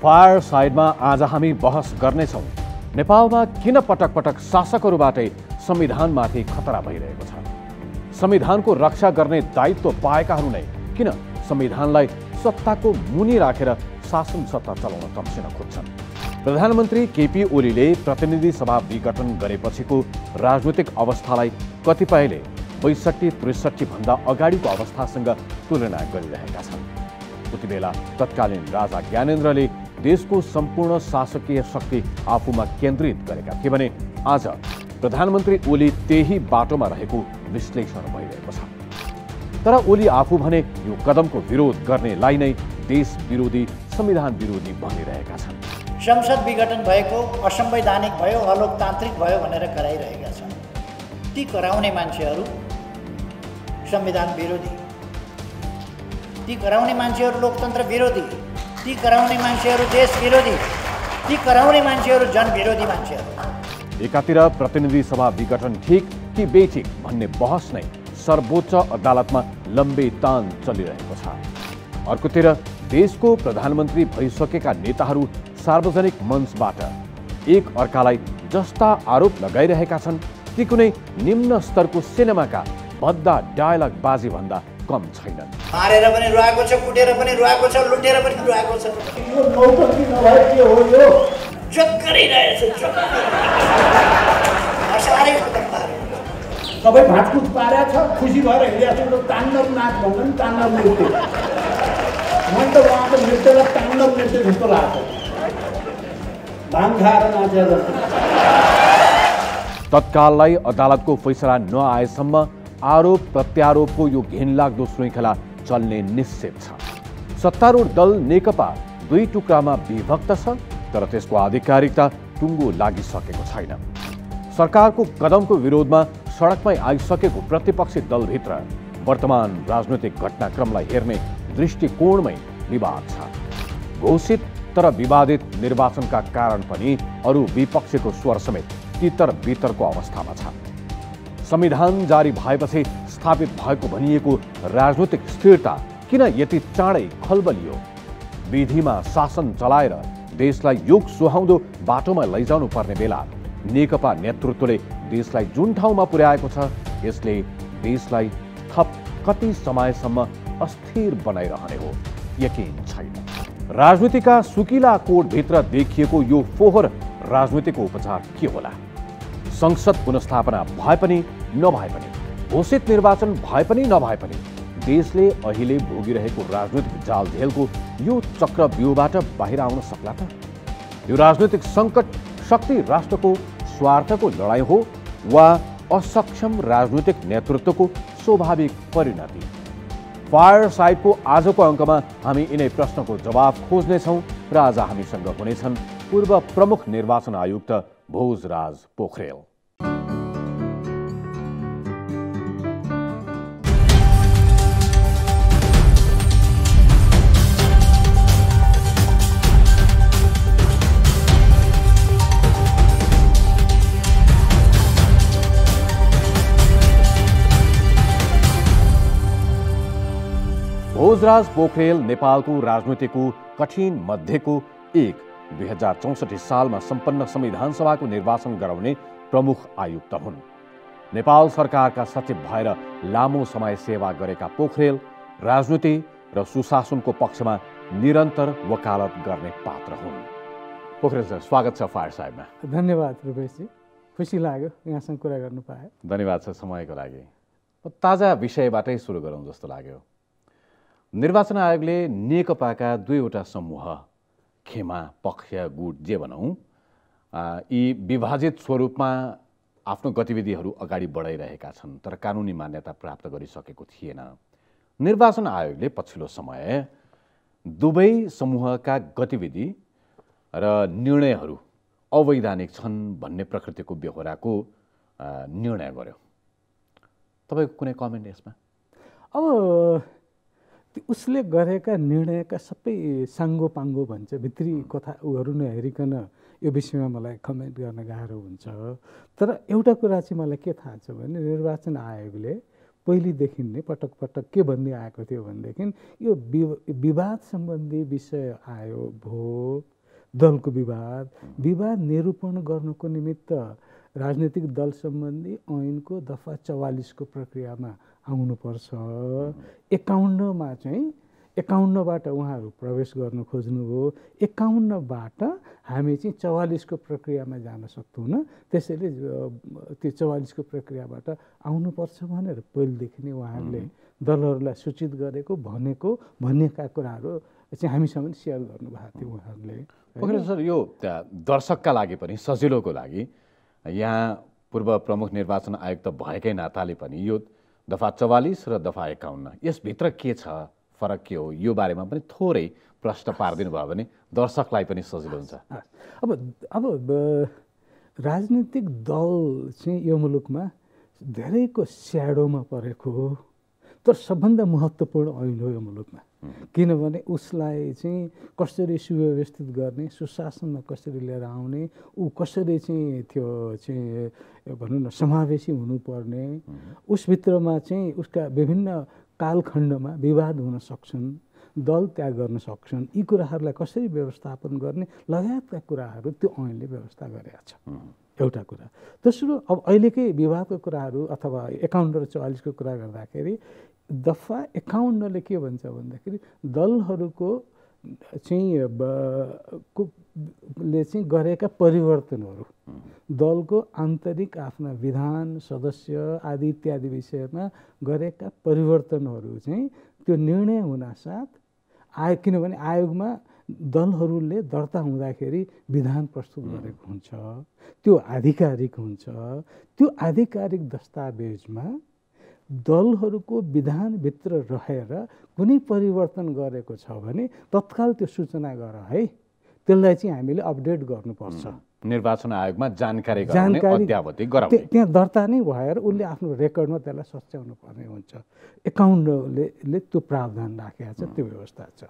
Fire साइडमा आज हामी बहस गर्नेछौँ नेपालमा किन पटक पटक शासकहरूबाटै संविधानमाथि खतरा भइरहेको छ। संविधानको रक्षा गर्ने दायित्व पाएकाहरू नै किन संविधानलाई सत्ताको मुनि राखेर शासन सत्ता चलाउन तम्सिन खोज्छन्। प्रधानमन्त्री केपी ओलीले प्रतिनिधि सभा विघटन गरेपछिको राजनीतिक अवस्थालाई कतिपयले 62-63 भन्दा अगाडिको अवस्थासँग तुलना गरिरहेका छन्। उति बेला तत्कालीन राजा ज्ञानेन्द्रले देशको सम्पूर्ण शासकीय शक्ति आफूमा केन्द्रित गरेका थिए भने आज प्रधानमन्त्री ओली त्यही बाटोमा रहेको विश्लेषण भइरहेको छ। तर ओली आफू भने यो कदमको विरोध गर्नेलाई नै देश विरोधी संविधान विरोधी भनिरहेका छन्। संसद विघटन भएको असंवैधानिक भयो, अलोकतान्त्रिक भयो भनेर कराइरहेका छन्। ती कराउने मान्छेहरू संविधान विरोधी, ती कराउने मान्छेहरू लोकतन्त्र विरोधी, ती कराउने मान्छेहरू देश विरोधी, ती कराउने मान्छेहरू जनविरोधी मान्छेहरू। एकातिर प्रतिनिधि सभा विघटन ठिक कि बेठिक भन्ने बहस नै सर्वोच्च अदालतमा लम्बे तान चलिरहेको छ। अर्कोतिर देशको प्रधानमन्त्री भइसकेका नेताहरू सार्वजनिक मञ्चबाट एक अर्कालाई जस्ता आरोप लगाइरहेका छन् ती कुनै निम्न स्तरको सिनेमाका भद्दा डायलग बाजी भन्दा कम छैनन्। मारेर पनि रुवाएको छ, कुटेर पनि रुवाएको छ, लुटेर पनि रुवाएको छ। यो नौटंकी नभए के हो यो? जोक गरिरहेछ, जोक। असारै खतम पार्यो। सबै भाटकुट पारेको छ, खुसी भएर हिँडेको छ। ताण्डव नाच भन्छ नि, ताण्डव नृत्य। मन त उहाँको नृत्यलाई ताण्डव नृत्य जस्तो लाग्छ। भाङ खाएर नाचेर जस्तो। तत्काललाई अदालतको फैसला नआएसम्म आरोप प्रत्यारोपको यो घिनलाग्दो श्रृङ्खला चल्ने निश्चित छ। सत्तारूढ दल नेकपा दुई टुक्रामा विभक्त छ, तर त्यसको आधिकारिकता टुङ्गो लागिसकेको छैन। सरकारको कदमको विरोधमा सडकमै आइसकेको प्रतिपक्षी दलभित्र वर्तमान राजनैतिक घटनाक्रमलाई हेर्ने दृष्टिकोणमै विवाद छ। घोषित तर विवादित निर्वाचनका कारण पनि अरू विपक्षीको स्वर समेत तितर बितरको अवस्थामा छ। संविधान जारी भएपछि स्थापित भएको भनिएको राजनैतिक स्थिरता किन यति चाँडै खलबलियो? विधिमा शासन चलाएर देशलाई युग सुहाउँदो बाटोमा लैजानु पर्ने बेला नेकपा नेतृत्वले देशलाई जुन ठाउँमा पुर्याएको छ यसले देशलाई थप कति समयसम्म अस्थिर बनाइरहने हो यकिन छैन। राजनीतिका सुकिला कोडभित्र देखिएको यो फोहोर राजनीतिको उपचार के होला? संसद पुनस्थापना भए पनि नभए पनि, घोषित निर्वाचन भए पनि नभए पनि देशले अहिले भोगिरहेको राजनीतिक जालझेलको यो चक्रव्यूहबाट बाहिर आउन सक्ला त? यो राजनीतिक सङ्कट शक्ति राष्ट्रको स्वार्थको लडाईँ हो वा असक्षम राजनीतिक नेतृत्वको स्वाभाविक परिणति? फायर साइडको आजको अङ्कमा हामी यिनै प्रश्नको जवाब खोज्नेछौँ र आज हामीसँग हुनेछन् पूर्व प्रमुख निर्वाचन आयुक्त भोजराज पोखरेल। भोजराज पोखरेल नेपालको राजनीतिको कठिन मध्येको एक 2064 सालमा सम्पन्न संविधान सभाको निर्वाचन गराउने प्रमुख आयुक्त हुन्। नेपाल सरकारका सचिव भएर लामो समय सेवा गरेका पोखरेल राजनीति र सुशासनको पक्षमा निरन्तर वकालत गर्ने पात्र हुन्। पोखरेल सर, स्वागत छ फायर साइडमा। धन्यवाद रुपेशजी, खुसी लाग्यो यहाँसँग कुरा गर्नु पाएँ। धन्यवाद छ समयको लागि। ताजा विषयबाटै सुरु गरौँ जस्तो लाग्यो। निर्वाचन आयोगले नेकपाका दुईवटा समूह खेमा, पक्ष, गुट जे भनौँ यी विभाजित स्वरूपमा आफ्नो गतिविधिहरू अगाडि बढाइरहेका छन्, तर कानुनी मान्यता प्राप्त गरिसकेको थिएन। निर्वाचन आयोगले पछिल्लो समय दुवै समूहका गतिविधि र निर्णयहरू अवैधानिक छन् भन्ने प्रकृतिको बेहोराको निर्णय गर्यो। तपाईँको कुनै कमेन्ट यसमा? अब उसले गरेका निर्णयका सबै साङ्गोपाङ्गो भन्छ, भित्री कथा उहरू नहेरिकन यो विषयमा मलाई कमेन्ट गर्न गाह्रो हुन्छ। तर एउटा कुरा चाहिँ मलाई के थाहा छ भने निर्वाचन आयोगले पहिलेदेखि नै पटक पटक के भन्दै आएको थियो भनेदेखि यो विवाद सम्बन्धी विषय आयो भो दलको विवाद निरूपण गर्नको निमित्त राजनीतिक दल सम्बन्धी ऐनको दफा 44 को प्रक्रियामा आउनुपर्छ। 51मा चाहिँ 51बाट उहाँहरू प्रवेश गर्न खोज्नुभयो, 51बाट हामी चाहिँ 44 को प्रक्रियामा जान सक्दैनौँ, त्यसैले त्यो 44 को प्रक्रियाबाट आउनुपर्छ भनेर पहिलेदेखि नै उहाँहरूले दलहरूलाई सूचित गरेको भनेका कुराहरू चाहिँ हामीसँग सेयर गर्नुभएको थियो उहाँहरूले। पोखरेल सर, यो दर्शकका लागि पनि सजिलोको लागि यहाँ पूर्व प्रमुख निर्वाचन आयुक्त भएकै नाताले पनि यो दफा 44 र दफा 51 यसभित्र के छ, फरक के हो, यो बारेमा पनि थोरै प्रश्न पारिदिनु भयो भने दर्शकलाई पनि सजिलो हुन्छ। अब राजनीतिक दल चाहिँ यो मुलुकमा धेरैको स्याडोमा परेको हो, तर सबभन्दा महत्त्वपूर्ण ऐन हो यो मुलुकमा। किनभने उसलाई चाहिँ कसरी सुव्यवस्थित गर्ने, सुशासनमा कसरी लिएर आउने, ऊ कसरी चाहिँ त्यो चाहिँ भनौँ न समावेशी हुनुपर्ने, उसभित्रमा चाहिँ उसका विभिन्न कालखण्डमा विवाद हुन सक्छन्, दल त्याग गर्न सक्छन्, यी कुराहरूलाई कसरी व्यवस्थापन गर्ने लगायतका कुराहरू त्यो ऐनले व्यवस्था गरेका छ। एउटा कुरा। दोस्रो, अब अहिलेकै विवादको कुराहरू अथवा 51 र 44 को कुरा गर्दाखेरि दफा 51ले के भन्छ भन्दाखेरि दलहरूको चाहिँ गरेका परिवर्तनहरू, दलको आन्तरिक आफ्ना विधान, सदस्य आदि इत्यादि विषयमा गरेका परिवर्तनहरू चाहिँ त्यो निर्णय हुनासाथ किनभने आयोगमा दलहरूले दर्ता हुँदाखेरि विधान प्रस्तुत गरेको हुन्छ, त्यो आधिकारिक हुन्छ। त्यो आधिकारिक दस्तावेजमा दलहरूको विधानभित्र रहेर कुनै परिवर्तन गरेको छ भने तत्काल त्यो सूचना गर है, त्यसलाई चाहिँ हामीले अपडेट गर्नुपर्छ। निर्वाचन आयोगमा जानकारी अद्यावधिक गराउने, त्यहाँ दर्ता नै भएर उसले आफ्नो रेकर्डमा त्यसलाई सच्याउनु पर्ने हुन्छ। 51ले त्यो प्रावधान राखेको छ, त्यो व्यवस्था छ।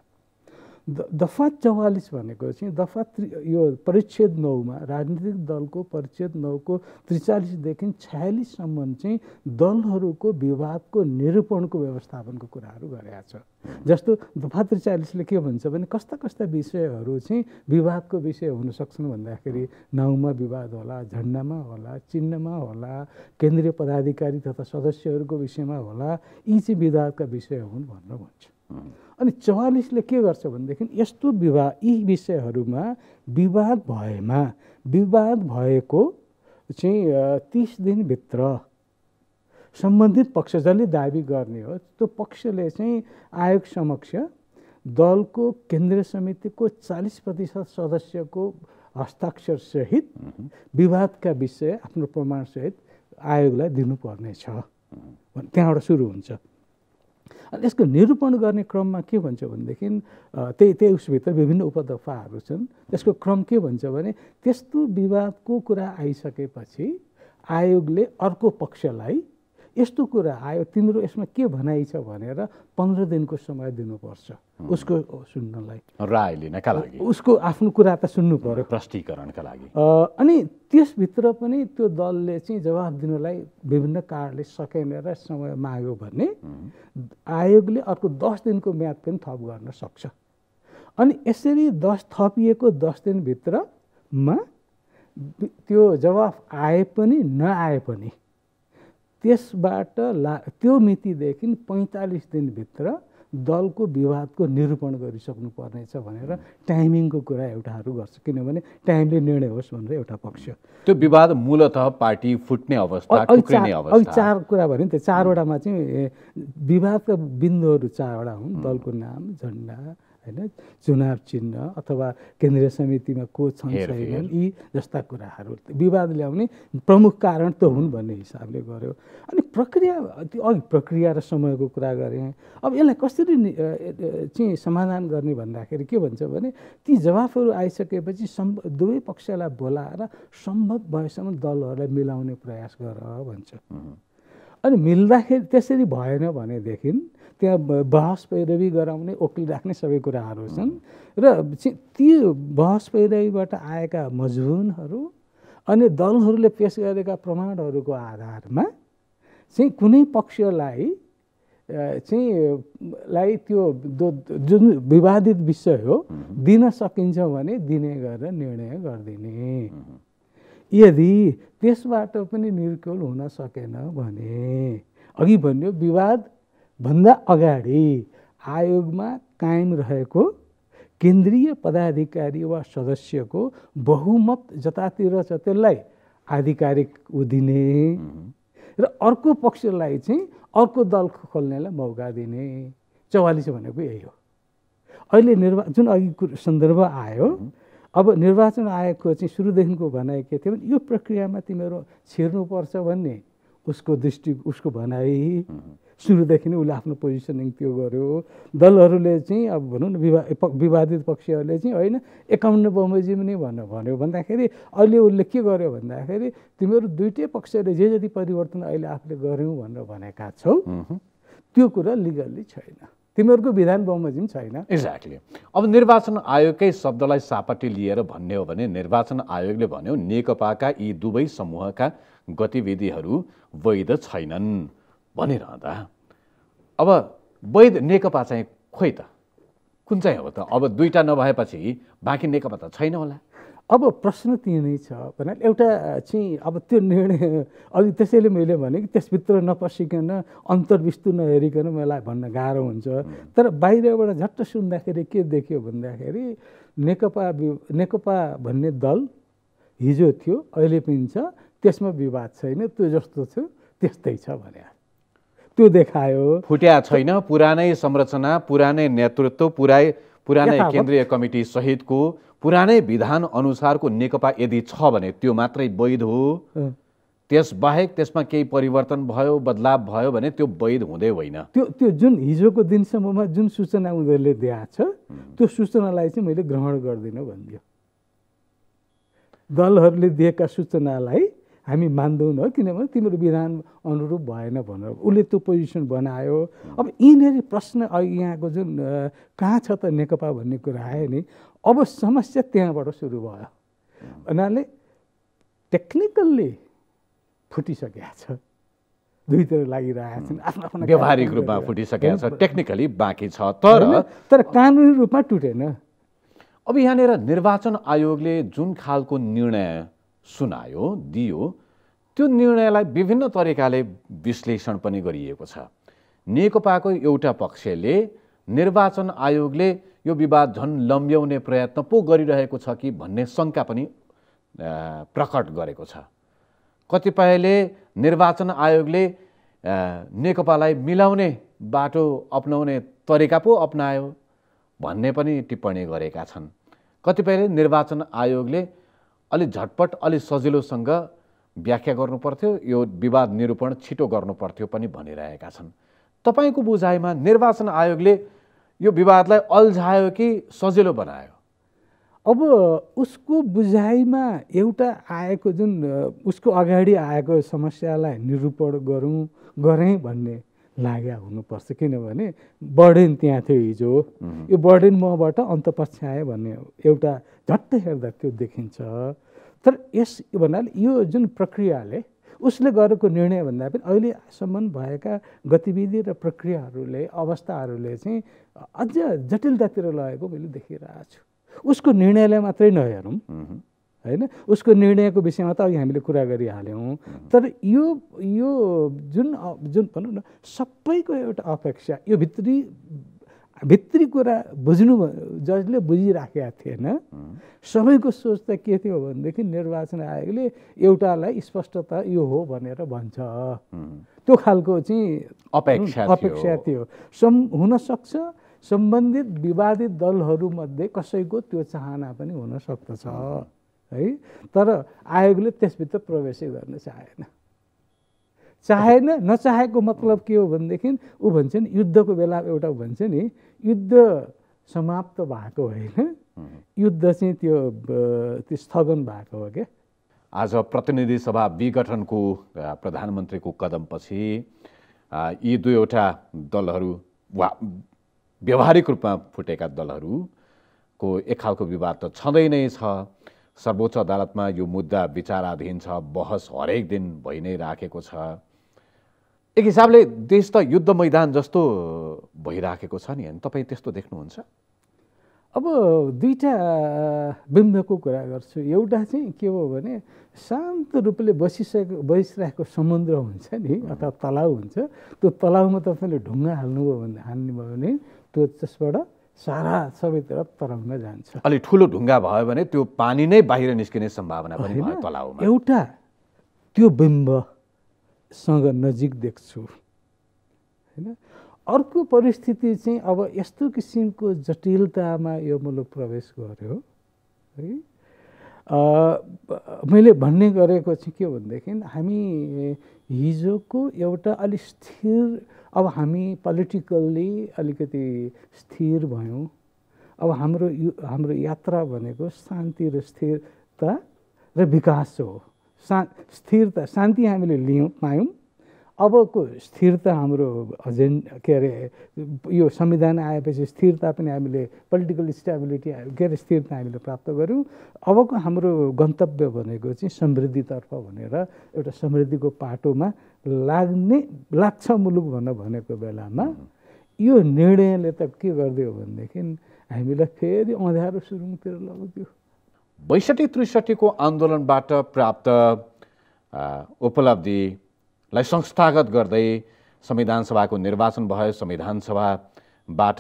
दफा 44 भनेको चाहिँ यो परिच्छेद 9मा राजनीतिक दलको परिच्छेद 9 को 43देखि 46 सम्म चाहिँ दलहरूको विवादको निरूपणको व्यवस्थापनको कुराहरू गरेका छ। जस्तो दफा 43ले के भन्छ भने कस्ता कस्ता विषयहरू चाहिँ विवादको विषय हुन सक्छन् भन्दाखेरि नाउँमा विवाद होला, झन्डामा होला, चिन्हमा होला, केन्द्रीय पदाधिकारी तथा सदस्यहरूको विषयमा होला, यी चाहिँ विवादका विषय हुन् भनेर भन्छ। अनि 44ले के गर्छ भनेदेखि यस्तो यी विषयहरूमा विवाद भएको चाहिँ 30 दिनभित्र सम्बन्धित पक्ष जसले दाबी गर्ने हो त्यो पक्षले चाहिँ आयोग समक्ष दलको केन्द्रीय समितिको 40% सदस्यको हस्ताक्षर सहित विवादका विषय आफ्नो प्रमाणसहित आयोगलाई दिनुपर्नेछ। त्यहाँबाट सुरु हुन्छ। अनि यसको निरूपण गर्ने क्रममा के भन्छ भनेदेखि त्यही उसभित्र विभिन्न उपदफाहरू छन्। त्यसको क्रम के भन्छ भने त्यस्तो विवादको कुरा आइसकेपछि आयोगले अर्को पक्षलाई यस्तो कुरा आयो, तिम्रो यसमा के भनाइ छ भनेर 15 दिनको समय दिनुपर्छ उसको सुन्नलाई, राय लिनका लागि, उसको आफ्नो कुरा त सुन्नु पर्यो प्रष्टीकरणका लागि। अनि त्यसभित्र पनि त्यो दलले चाहिँ जवाफ दिनलाई विभिन्न कारणले सकेन र समय माग्यो भने आयोगले अर्को 10 दिनको म्याद पनि थप गर्न सक्छ। अनि यसरी 10 थपिएको 10 दिनभित्रमा त्यो जवाफ आए पनि नआए पनि त्यसबाट त्यो मितिदेखि 45 दिनभित्र दलको विवादको निरूपण गरिसक्नु पर्नेछ भनेर टाइमिङको कुरा एउटाहरू गर्छ। किनभने टाइमले निर्णय होस् भनेर एउटा पक्ष। त्यो विवाद मूलतः पार्टी फुट्ने अवस्था, टुक्रिने अवस्था। अघि 4 कुरा भने त्यो 4वटामा चाहिँ विवादका बिन्दुहरू 4वटा हुन्। दलको नाम, झन्डा, हैन, चुनाव चिन्ह अथवा केन्द्रीय समितिमा को छन् छैनन्, यी जस्ता कुराहरू विवाद ल्याउने प्रमुख कारण त हुन् भन्ने हिसाबले गर्यो। अनि प्रक्रिया, त्यो अघि प्रक्रिया र समयको कुरा गरेँ। अब यसलाई कसरी चाहिँ समाधान गर्ने भन्दाखेरि के भन्छ भने ती जवाफहरू आइसकेपछि दुवै पक्षलाई बोलाएर सम्भव भएसम्म दलहरूलाई मिलाउने प्रयास गर भन्छ। अनि मिल्दाखेरि त्यसरी भएन भनेदेखि त्यहाँ बहस पैरवी गराउने, वकिल राख्ने सबै कुराहरू छन् र ती बहस पैरवीबाट आएका मजबुनहरू अनि दलहरूले पेश गरेका प्रमाणहरूको आधारमा चाहिँ कुनै पक्षलाई चाहिँ लाई त्यो जुन विवादित विषय हो दिन सकिन्छ भने दिने गरेर निर्णय गरिदिने। यदि त्यसबाट पनि निर्कुल हुन सकेन भने अघि भन्यो विवादभन्दा अगाडि आयोगमा कायम रहेको केन्द्रीय पदाधिकारी वा सदस्यको बहुमत जतातिर छ त्यसलाई आधिकारिक दिने र अर्को पक्षलाई चाहिँ अर्को दल खोल्नेलाई मौका दिने। 44 भनेको यही हो। अहिले जुन अघि सन्दर्भ आयो, अब निर्वाचन आयोगको चाहिँ सुरुदेखिको भनाइ के थियो भने यो प्रक्रियामा तिमीहरू छिर्नुपर्छ भन्ने उसको भनाइ सुरुदेखि नै उसले आफ्नो पोजिसनिङ त्यो गर्यो। दलहरूले चाहिँ अब भनौँ न विवादित पक्षहरूले चाहिँ होइन 51 बमोजिम नै भन्यो भन्दाखेरि अहिले उसले के गर्यो भन्दाखेरि तिमीहरू दुईटै पक्षले जे जति परिवर्तन अहिले आफूले गऱ्यौँ भनेर भनेका छौ त्यो कुरा लिगल्ली छैन, तिमीहरूको विधान बमोजिम छैन। एक्ज्याक्टली। अब निर्वाचन आयोगकै शब्दलाई सापट्टि लिएर भन्ने हो भने निर्वाचन आयोगले भन्यो नेकपाका यी दुवै समूहका गतिविधिहरू वैध छैनन् भनिरहँदा अब वैध नेकपा चाहिँ खोइ त कुन चाहिँ हो त? अब दुईटा नभएपछि बाँकी नेकपा त छैन होला। अब प्रश्न त्यही नै छ भने एउटा चाहिँ अब त्यो निर्णय अघि त्यसैले मैले भने कि त्यसभित्र नपसिकन अन्तर्विस्तु नहेरिकन मलाई भन्न गाह्रो हुन्छ। तर बाहिरबाट झट्ट सुन्दाखेरि के देख्यो भन्दाखेरि नेकपा भन्ने दल हिजो थियो अहिले पनि छ, त्यसमा विवाद छैन, त्यो जस्तो थियो त्यस्तै छ भने त्यो देखायो। फुट्या छैन, पुरानै संरचना, पुरानै नेतृत्व, पुरानै केन्द्रीय कमिटी सहितको पुरानै विधान अनुसारको नेकपा यदि छ भने त्यो मात्रै वैध हो। त्यसबाहेक त्यसमा केही परिवर्तन भयो, बदलाव भयो भने त्यो वैध हुँदै होइन। त्यो जुन हिजोको दिनसम्ममा जुन सूचना उनीहरूले दिएको छ त्यो सूचनालाई चाहिँ मैले ग्रहण गर्दिनँ भनिदियो। दलहरूले दिएका सूचनालाई हामी मान्दैनौँ किनभने तिम्रो विधान अनुरूप भएन भनेर उसले त्यो पोजिसन बनायो। अब यिनीहरू प्रश्न अघि यहाँको जुन कहाँ छ त नेकपा भन्ने कुरा आयो नि, अब समस्या त्यहाँबाट सुरु भयो। उनीहरूले टेक्निकल्ली फुटिसकेका छ, दुईतिर लागिरहेका छन्, आफ्नो आफ्नो व्यवहारिक रूपमा फुटिसकेका छ, टेक्निकली बाँकी छ तर कानुनी रूपमा टुटेन। अब यहाँनिर निर्वाचन आयोगले जुन खालको निर्णय सुनायो दियो त्यो निर्णयलाई विभिन्न तरिकाले विश्लेषण पनि गरिएको छ। नेकपाको एउटा पक्षले निर्वाचन आयोगले यो विवाद झन् लम्ब्याउने प्रयत्न पो गरिरहेको छ कि भन्ने शङ्का पनि प्रकट गरेको छ। कतिपयले निर्वाचन आयोगले नेकपालाई मिलाउने बाटो अपनाउने तरिका पो अपनायो भन्ने पनि टिप्पणी गरेका छन्। कतिपयले निर्वाचन आयोगले अलि झटपट अलि सजिलोसँग व्याख्या गर्नुपर्थ्यो, यो विवाद निरूपण छिटो गर्नुपर्थ्यो पनि भनिरहेका छन्। तपाईँको बुझाइमा निर्वाचन आयोगले यो विवादलाई अल्झायो कि सजिलो बनायो? अब उसको बुझाइमा एउटा आएको जुन उसको अगाडि आएको समस्यालाई निरूपण गरेँ भन्ने लाग्या हुनुपर्छ, किनभने बर्डेन त्यहाँ थियो हिजो, यो बर्डेन मबाट अन्त पछ्यायो भन्ने एउटा झट्ट हेर्दा त्यो देखिन्छ। तर यस भन्नाले यो जुन प्रक्रियाले उसले गरेको निर्णय भन्दा पनि अहिलेसम्म भएका गतिविधि र प्रक्रियाहरूले अवस्थाहरूले चाहिँ अझ जटिलतातिर लगेको मैले देखिरहेको छु। उसको निर्णयलाई मात्रै नहेरौँ होइन, उसको निर्णयको विषयमा त अघि हामीले कुरा गरिहाल्यौँ, तर यो जुन भनौँ न सबैको एउटा अपेक्षा, यो भित्री कुरा बुझ्नु जसले बुझिराखेका थिएन। सबैको सोच त के थियो भनेदेखि निर्वाचन आयोगले एउटालाई स्पष्टता यो हो भनेर भन्छ, त्यो खालको चाहिँ अपेक्षा थियो। हुनसक्छ सम्बन्धित विवादित दलहरूमध्ये कसैको त्यो चाहना पनि हुन सक्दछ है, तर आयोगले त्यसभित्र प्रवेशै गर्न चाहेन। नचाहेको मतलब के हो भनेदेखि ऊ भन्छ नि युद्धको बेला एउटा भन्छ नि युद्ध समाप्त भएको होइन, युद्ध चाहिँ त्यो स्थगन भएको हो क्या। आज प्रतिनिधि सभा विघटनको प्रधानमन्त्रीको कदमपछि यी दुईवटा दलहरू वा व्यवहारिक रूपमा फुटेका दलहरूको एक खालको विवाद त छँदै नै छ। सर्वोच्च अदालतमा यो मुद्दा विचाराधीन छ, बहस हरेक दिन भइ नै राखेको छ। एक हिसाबले देश त युद्ध मैदान जस्तो भइराखेको छ नि, तपाईँ त्यस्तो देख्नुहुन्छ? अब दुईटा बिम्बको कुरा गर्छु। एउटा चाहिँ के हो भने शान्त रूपले बसिरहेको समुद्र हुन्छ नि अथवा तलाउ हुन्छ, त्यो तलाउमा तपाईँले ढुङ्गा हान्नुभयो भने त्यो त्यसबाट सारा सबैतिर तरङ्ग जान्छ। अलि ठुलो ढुङ्गा भयो भने त्यो पानी नै बाहिर निस्किने सम्भावना पनि भयो तलाउमा। एउटा त्यो बिम्बसँग नजिक देख्छु होइन। अर्को परिस्थिति चाहिँ अब यस्तो किसिमको जटिलतामा यो मुलुक प्रवेश गर्यो है। मैले भन्ने गरेको चाहिँ के भनेदेखि हामी हिजोको एउटा अलि स्थिर, अब हामी पोलिटिकल्ली अलिकति स्थिर भयौँ। अब हाम्रो यात्रा भनेको शान्ति र स्थिरता र विकास हो। स्थिरता शान्ति हामीले पायौँ, अबको स्थिरता हाम्रो के अरे यो संविधान आएपछि स्थिरता पनि हामीले पोलिटिकल स्टेबिलिटी के अरे स्थिरता हामीले प्राप्त गऱ्यौँ। अबको हाम्रो गन्तव्य भनेको चाहिँ समृद्धितर्फ भनेर एउटा समृद्धिको पाटोमा लाग्छ मुलुक भनेको बेलामा यो निर्णयले त के गरिदियो भनेदेखि हामीलाई फेरि अँध्यारो सुरुङतिर लगिदियो। 62-63 को आन्दोलनबाट प्राप्त उपलब्धिलाई संस्थागत गर्दै संविधान सभाको निर्वाचन भयो, संविधान सभाबाट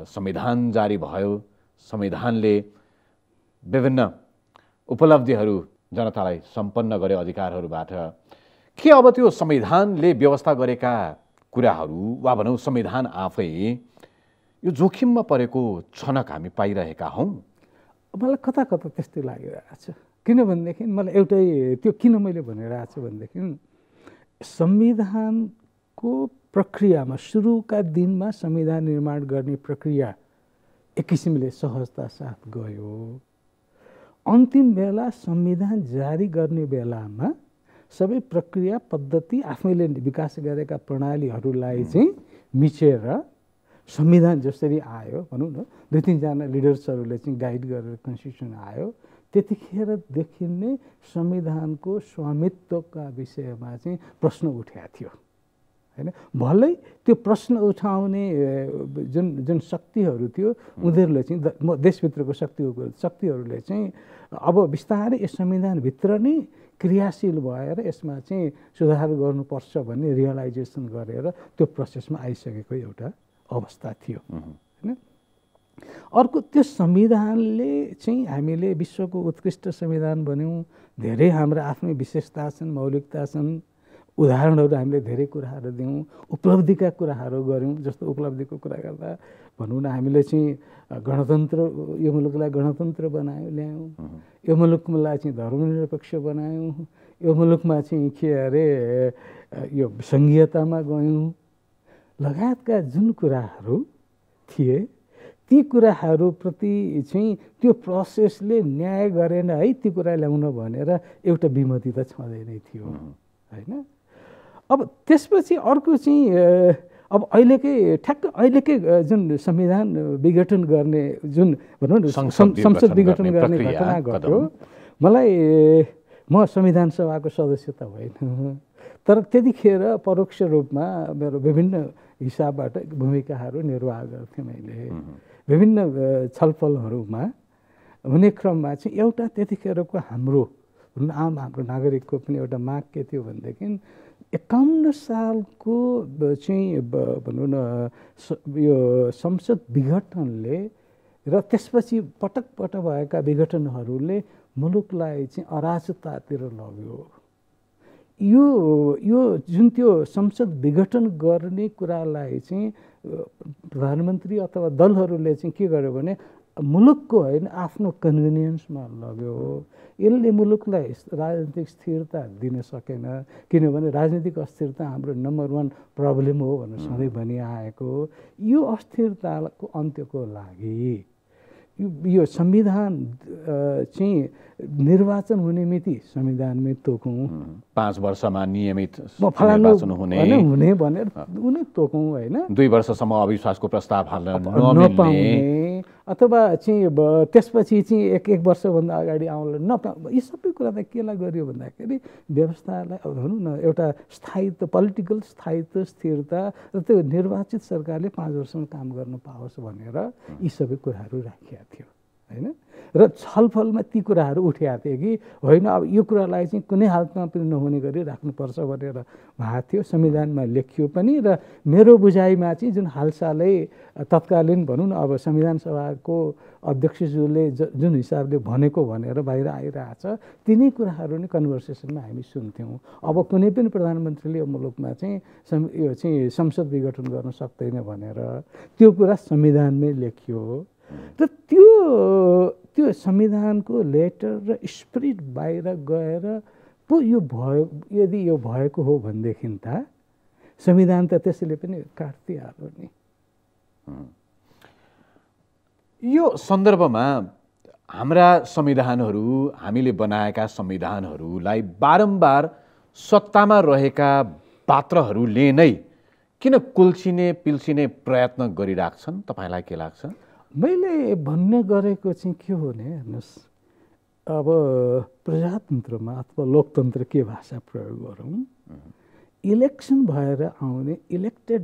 संविधान जारी भयो, संविधानले विभिन्न उपलब्धिहरू जनतालाई सम्पन्न गर्यो अधिकारहरूबाट। के अब त्यो संविधानले व्यवस्था गरेका कुराहरू वा भनौँ संविधान आफै यो जोखिममा परेको छनक हामी पाइरहेका हौँ? मलाई कता कता त्यस्तै लागिरहेको छ। किनभनेदेखि मलाई एउटै त्यो किन मैले भनिरहेको छु भनेदेखि संविधानको प्रक्रियामा सुरुका दिनमा संविधान निर्माण गर्ने प्रक्रिया एक किसिमले सहजता साथ गयो। अन्तिम बेला संविधान जारी गर्ने बेलामा सबै प्रक्रिया पद्धति आफैले विकास गरेका प्रणालीहरूलाई चाहिँ मिचेर संविधान जसरी आयो भनौँ न 2-3 लिडर्सहरूले चाहिँ गाइड गरेर कन्स्टिट्युसन आयो, त्यतिखेरदेखि नै संविधानको स्वामित्वका विषयमा चाहिँ प्रश्न उठेको थियो होइन। भलै त्यो प्रश्न उठाउने जुन शक्तिहरू थियो उनीहरूले चाहिँ देशभित्रको शक्तिहरूले चाहिँ अब बिस्तारै यस संविधानभित्र नै क्रियाशील भएर यसमा चाहिँ सुधार गर्नुपर्छ भन्ने रियलाइजेसन गरेर त्यो प्रोसेसमा आइसकेको एउटा अवस्था थियो होइन। अर्को त्यो संविधानले चाहिँ हामीले विश्वको उत्कृष्ट संविधान भन्यौँ, धेरै हाम्रा आफ्नै विशेषता छन्, मौलिकता छन्, उदाहरणहरू हामीले धेरै कुराहरू दियौँ, उपलब्धिका कुराहरू गऱ्यौँ। जस्तो उपलब्धिको कुरा गर्दा भनौँ न हामीले चाहिँ गणतन्त्र, यो मुलुकलाई गणतन्त्र ल्यायौँ, यो मुलुकलाई चाहिँ धर्मनिरपेक्ष बनायौँ, यो मुलुकमा चाहिँ के अरे यो सङ्घीयतामा गयौँ लगायतका जुन कुराहरू थिए ती कुराहरूप्रति चाहिँ त्यो प्रोसेसले न्याय गरेन है, ती कुरा ल्याउन भनेर एउटा विमति त छँदै नै थियो होइन। अब त्यसपछि अर्को चाहिँ अब ठ्याक्क अहिलेकै जुन संविधान विघटन गर्ने जुन भनौँ न संसद विघटन गर्ने घटना घट्यो। म संविधान सभाको सदस्य त होइन, तर त्यतिखेर परोक्ष रूपमा मेरो विभिन्न हिसाबबाट भूमिकाहरू निर्वाह गर्थेँ। मैले विभिन्न छलफलहरूमा हुने क्रममा चाहिँ एउटा त्यतिखेरको हाम्रो नागरिकको पनि एउटा माग के थियो भनेदेखि 51 सालको चाहिँ भनौँ न यो संसद विघटनले र त्यसपछि पटक भएका विघटनहरूले मुलुकलाई चाहिँ अराजकतातिर लग्यो। यो जुन त्यो संसद विघटन गर्ने कुरालाई चाहिँ प्रधानमन्त्री अथवा दलहरूले चाहिँ के गर्यो भने मुलुकको होइन आफ्नो कन्भिनियन्समा लग्यो। यसले मुलुकलाई राजनीतिक स्थिरता दिन सकेन, किनभने राजनीतिक अस्थिरता हाम्रो नम्बर 1 प्रब्लम हो भनेर सधैँ भनिआएको। यो अस्थिरताको अन्त्यको लागि यो संविधान चाहिँ निर्वाचन हुने मिति संविधानमै तोकौँ, 5 वर्षमा नियमित निर्वाचन हुने भनेर उनी तोकौँ होइन। 2 वर्षसम्म अविश्वासको प्रस्ताव हाल्न नपाउने अथवा चाहिँ त्यसपछि चाहिँ एक वर्षभन्दा अगाडि आउला यी सबै कुरा त केलाई गरियो भन्दाखेरि व्यवस्थालाई भनौँ न एउटा स्थायित्व, पोलिटिकल स्थायित्व, स्थिरता र त्यो निर्वाचित सरकारले 5 वर्षमा काम गर्न पाओस् भनेर यी सबै कुराहरू राखिएको थियो होइन। र छलफलमा ती कुराहरू उठेका थिए कि होइन अब यो कुरालाई चाहिँ कुनै हालतमा पनि नहुने गरी राख्नुपर्छ भनेर भएको थियो, संविधानमा लेखियो पनि। र मेरो बुझाइमा चाहिँ जुन हालसालै तत्कालीन भनौँ न अब संविधान सभाको अध्यक्षज्यूले जुन हिसाबले भनेको भनेर बाहिर आइरहेछ तिनै कुराहरू नै कन्भर्सेसनमा हामी सुन्थ्यौँ। अब कुनै पनि प्रधानमन्त्रीले यो मुलुकमा चाहिँ यो चाहिँ संसद विघटन गर्न सक्दैन भनेर त्यो कुरा संविधानमै लेखियो। र त्यो संविधानको लेटर र स्पिरिट बाहिर गएर पो यो भयो। यदि यो भएको हो भनेदेखि त संविधान त त्यसैले पनि काट्दिहाल्यो नि। यो सन्दर्भमा हाम्रा संविधानहरू, हामीले बनाएका संविधानहरूलाई बारम्बार सत्तामा रहेका पात्रहरूले नै किन कुल्चिने पिल्चिने प्रयत्न गरिराख्छन्? तपाईँलाई के लाग्छ? मैले भन्ने गरेको चाहिँ के हो भने हेर्नुहोस्, अब प्रजातन्त्रमा अथवा लोकतन्त्र के भाषा प्रयोग गरौँ, इलेक्सन भएर आउने इलेक्टेड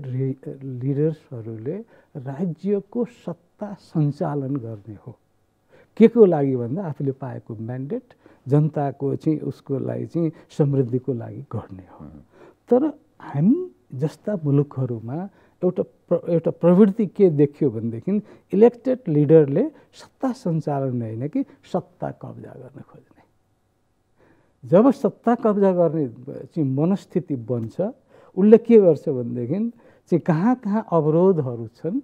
लिडर्सहरूले राज्यको सत्ता सञ्चालन गर्ने हो। के को लागि भन्दा आफूले पाएको म्यान्डेट जनताको चाहिँ उसको लागि चाहिँ समृद्धिको लागि गर्ने हो। तर हामी जस्ता मुलुकहरूमा एउटा प्रवृत्ति के देखियो भनेदेखि इलेक्टेड लिडरले सत्ता सञ्चालन होइन कि सत्ता कब्जा गर्न खोज्ने। जब सत्ता कब्जा गर्ने चाहिँ मनस्थिति बन्छ उसले के गर्छ भनेदेखि चाहिँ कहाँ कहाँ अवरोधहरू छन्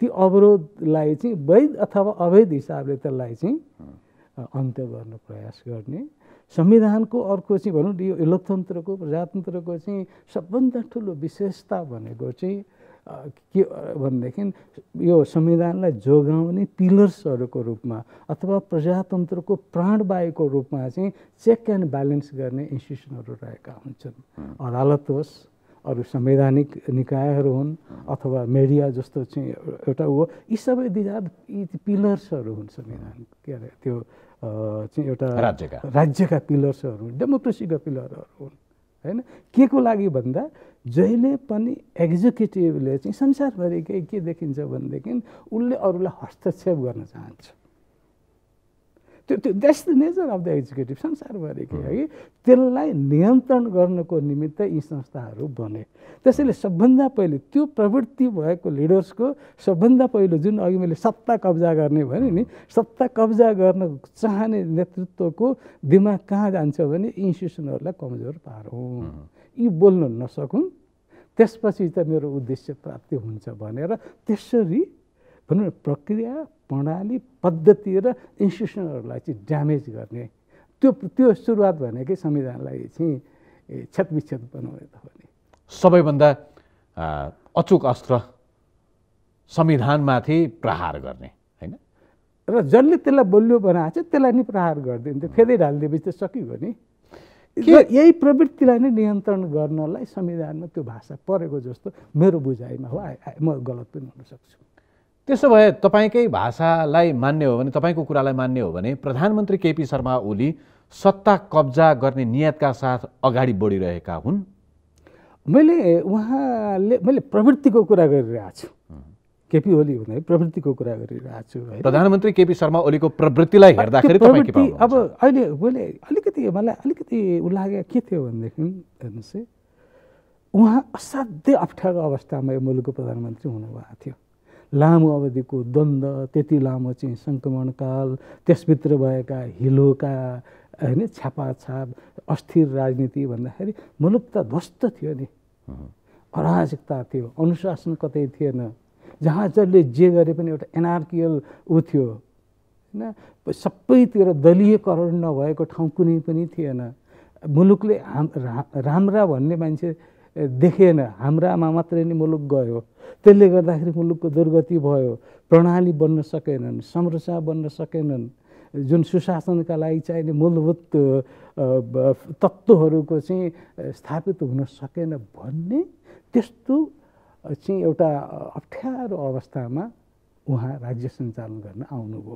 ती अवरोधलाई चाहिँ वैध अथवा अवैध हिसाबले त्यसलाई चाहिँ अन्त्य गर्न प्रयास गर्ने। संविधानको अर्को चाहिँ भनौँ यो लोकतन्त्रको प्रजातन्त्रको चाहिँ सबभन्दा ठुलो विशेषता भनेको चाहिँ के भनेदेखि यो संविधानलाई जोगाउने पिलर्सहरूको रूपमा अथवा प्रजातन्त्रको प्राणवायुको रूपमा चाहिँ चेक एन्ड ब्यालेन्स गर्ने इन्स्टिट्युसनहरू रहेका हुन्छन्। अदालत होस्, अरू संवैधानिक निकायहरू हुन् अथवा मिडिया जस्तो चाहिँ एउटा हो, यी सबै यी पिलर्सहरू हुन् संविधान के अरे त्यो चाहिँ एउटा राज्यका पिलर्सहरू, डेमोक्रेसीका पिलरहरू हुन् होइन। के को लागि भन्दा जहिले पनि एक्जिक्युटिभले चाहिँ संसारभरिकै के देखिन्छ भनेदेखि उसले अरूलाई हस्तक्षेप गर्न चाहन्छ। त्यो that's the nature of the executive संसारभरिकै है। त्यसलाई नियन्त्रण गर्नको निमित्त यी संस्थाहरू बने। त्यसैले सबभन्दा पहिले त्यो प्रवृत्ति भएको लिडर्सको सबभन्दा पहिलो जुन अघि मैले सत्ता कब्जा गर्ने भने नि, सत्ता कब्जा गर्न चाहने नेतृत्वको दिमाग कहाँ जान्छ भने इन्स्टिट्युसनहरूलाई कमजोर पारौँ, यी बोल्न नसकुन्, त्यसपछि त मेरो उद्देश्य प्राप्ति हुन्छ भनेर त्यसरी भनौँ प्रक्रिया प्रणाली पद्धति र इन्स्टिट्युसनहरूलाई चाहिँ ड्यामेज गर्ने त्यो सुरुवात भनेकै संविधानलाई चाहिँ छेदविच्छेद बनाउने त हो नि। सबैभन्दा अचुक अस्त्र संविधानमाथि प्रहार गर्ने होइन। र जसले त्यसलाई बलियो बनाएको छ त्यसलाई नि प्रहार गरिदिन्थ्यो, फेदै ढालिदिएपछि त सकियो नि। यही प्रवृत्तिलाई नै नियन्त्रण गर्नलाई संविधानमा त्यो भाषा परेको जस्तो मेरो बुझाइमा हो। म गलत पनि हुन सक्छु। त्यसो भए तपाईँकै भाषालाई मान्ने हो भने, तपाईँको कुरालाई मान्ने हो भने प्रधानमन्त्री केपी शर्मा ओली सत्ता कब्जा गर्ने नियतका साथ अगाडि बढिरहेका हुन्। मैले प्रवृत्तिको कुरा गरिरहेको छु। केपी ओली भने प्रवृत्तिको कुरा गरिरहेको छु है। प्रधानमन्त्री केपी शर्मा ओलीको प्रवृत्तिलाई हेर्दाखेरि तपाईँ के पाउनुहुन्छ? अब अहिले मैले मलाई अलिकति लागेको के थियो भनेदेखि हेर्नुहोस् है, उहाँ असाध्यै अप्ठ्यारो अवस्थामा यो मुलुकको प्रधानमन्त्री हुनुभएको थियो। लामो अवधिको द्वन्द्व, त्यति लामो चाहिँ सङ्क्रमणकाल, त्यसभित्र भएका हिलोका होइन छापाछाप, अस्थिर राजनीति भन्दाखेरि मुलुक त ध्वस्त थियो नि। अराजकता थियो, अनुशासन कतै थिएन, जहाँ जसले जे गरे पनि एउटा एनार्कियल थियो होइन। सबैतिर दलीयकरण नभएको ठाउँ कुनै पनि थिएन। मुलुकले राम्रा भन्ने मान्छे देखेन, हाम्रामा मात्रै नै मुलुक गयो। त्यसले गर्दाखेरि मुलुकको दुर्गति भयो, प्रणाली बन्न सकेनन्, संरचना बन्न सकेनन्, जुन सुशासनका लागि चाहिने मूलभूत तत्त्वहरूको चाहिँ स्थापित हुन सकेन भन्ने त्यस्तो चाहिँ एउटा अप्ठ्यारो अवस्थामा उहाँ राज्य सञ्चालन गर्न आउनुभयो।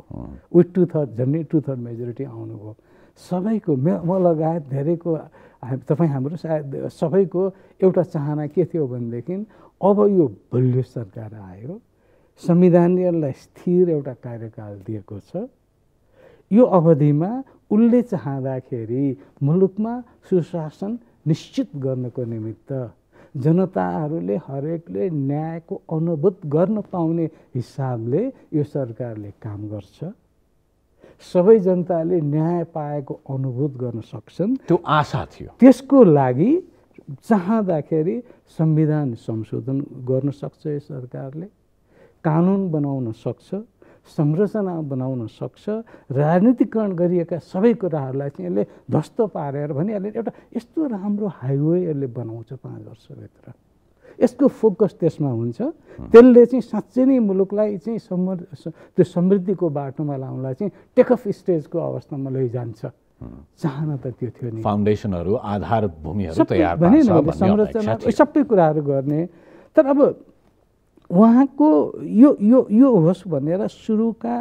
विथ 2/3 झन्डै 2/3 मेजोरिटी आउनुभयो। सबैको म लगायत धेरैको तपाईँ हाम्रो सायद सबैको एउटा चाहना के थियो भनेदेखि अब यो बलियो सरकार आयो, संविधानलाई स्थिर एउटा कार्यकाल दिएको छ, यो अवधिमा उसले चाहँदाखेरि मुलुकमा सुशासन निश्चित गर्नको निमित्त जनताहरूले हरेकले न्यायको अनुभूत गर्न पाउने हिसाबले यो सरकारले काम गर्छ। सबै जनताले न्याय पाएको अनुभूत गर्न सक्छन्, त्यो आशा थियो। त्यसको लागि चाहँदाखेरि संविधान संशोधन गर्न सक्छ यो सरकारले, कानुन बनाउन सक्छ, संरचना बनाउन सक्छ, राजनीतिकरण गरिएका सबै कुराहरूलाई चाहिँ यसले ध्वस्त पारेर भनिहाल्ने एउटा यस्तो राम्रो हाइवे यसले बनाउँछ 5 वर्षभित्र। यसको फोकस त्यसमा हुन्छ। त्यसले चाहिँ साँच्चै नै मुलुकलाई चाहिँ त्यो समृद्धिको बाटोमा लाउनलाई चाहिँ टेक अफ स्टेजको अवस्थामा लैजान्छ। चाहना त त्यो थियो नि। फाउन्डेसनहरू, आधार भूमिहरू तयार पार्छ, संरचना सबै कुराहरू गर्ने। तर अब उहाँको यो होस् भनेर सुरुका